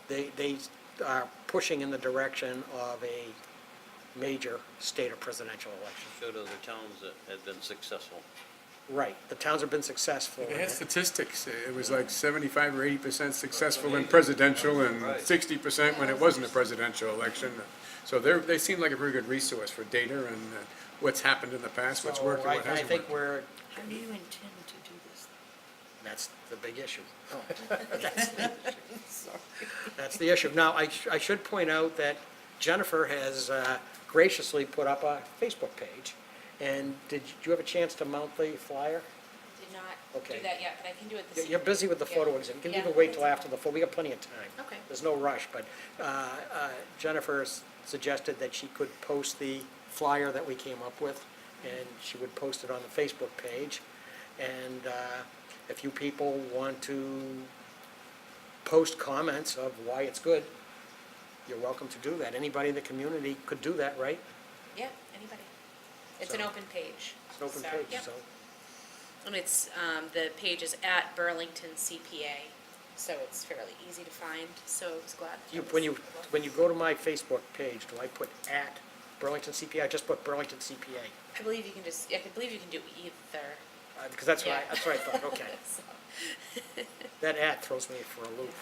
they are pushing in the direction of a major state or presidential election. Showed other towns that had been successful. Right, the towns have been successful. They had statistics, it was like 75 or 80% successful in presidential and 60% when it wasn't a presidential election. So they seem like a very good resource for data and what's happened in the past, what's worked and what I hasn't think worked. we're, How do you intend to do this? that's the big issue. That's the issue. Now, I should point out that Jennifer has graciously put up a Facebook page. And did you have a chance to mount the flyer? Did not Okay. do that yet, but I can do it this You're evening. busy with the Yeah. photo exhibit. You can Yeah. even wait till after the photo. We got plenty of time. Okay. There's no rush, but Jennifer suggested that she could post the flyer that we came up with, and she would post it on the Facebook page. And if you people want to post comments of why it's good, you're welcome to do that. Anybody in the community could do that, right? Yeah, anybody. It's an So- open page. It's an open So, page, yep. so. And it's, the page is at Burlington CPA, so it's fairly easy to find, so I was glad. that was When available. you go to my Facebook page, do I put at Burlington CPA? I just put Burlington CPA, I believe you can just, I believe you can do either. because that's what Yeah. that's what I thought, okay. So, That at throws me for a loop.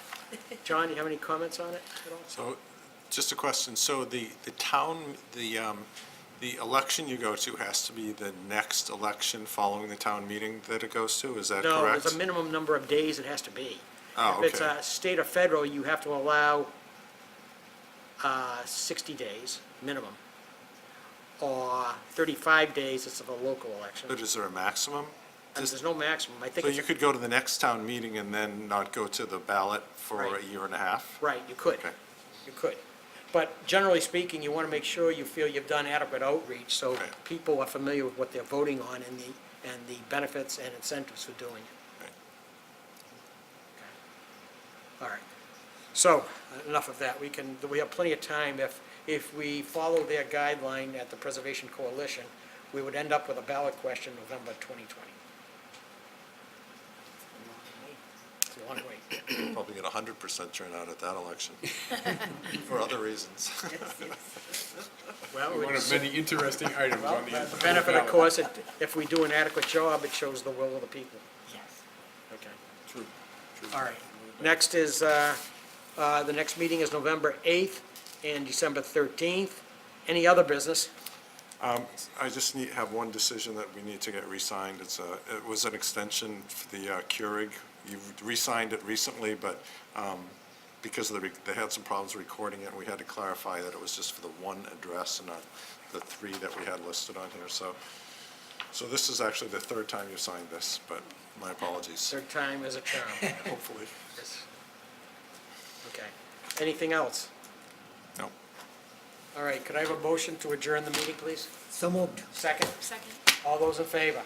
John, you have any comments on it at all? So, just a question, so the town, the election you go to has to be the next election following the town meeting that it goes to, is that No, correct? there's a minimum number of days it has to be. Oh, If it's okay. a state or federal, you have to allow 60 days minimum, or 35 days if it's a local election. But is there a maximum? And there's no maximum. I think So it's, you could go to the next town meeting and then not go to the ballot for Right. a year and a half? right, you could. Okay. You could. But generally speaking, you want to make sure you feel you've done adequate outreach, so Right. people are familiar with what they're voting on and the benefits and incentives for doing it. Right. All right. So, enough of that. We have plenty of time. If we follow their guideline at the Preservation Coalition, we would end up with a ballot question November 2020. It's a long wait. Probably get 100% turnout at that election, for other reasons. Well, One of it's- many interesting items well, on the the benefit, of ballot. course, if we do an adequate job, it shows the will of the people. Yes. Okay. True. All right. Next is, the next meeting is November 8th, and December 13th. Any other business? I just have one decision that we need to get re-signed. It was an extension for the Keurig. You've re-signed it recently, but because they had some problems recording it, we had to clarify that it was just for the one address and not the three that we had listed on here. So this is actually the third time you've signed this, but my apologies. Third time is a charm. Hopefully. Okay. Anything else? No. All right, could I have a motion to adjourn the meeting, please? So moved. Second? Second. All those in favor?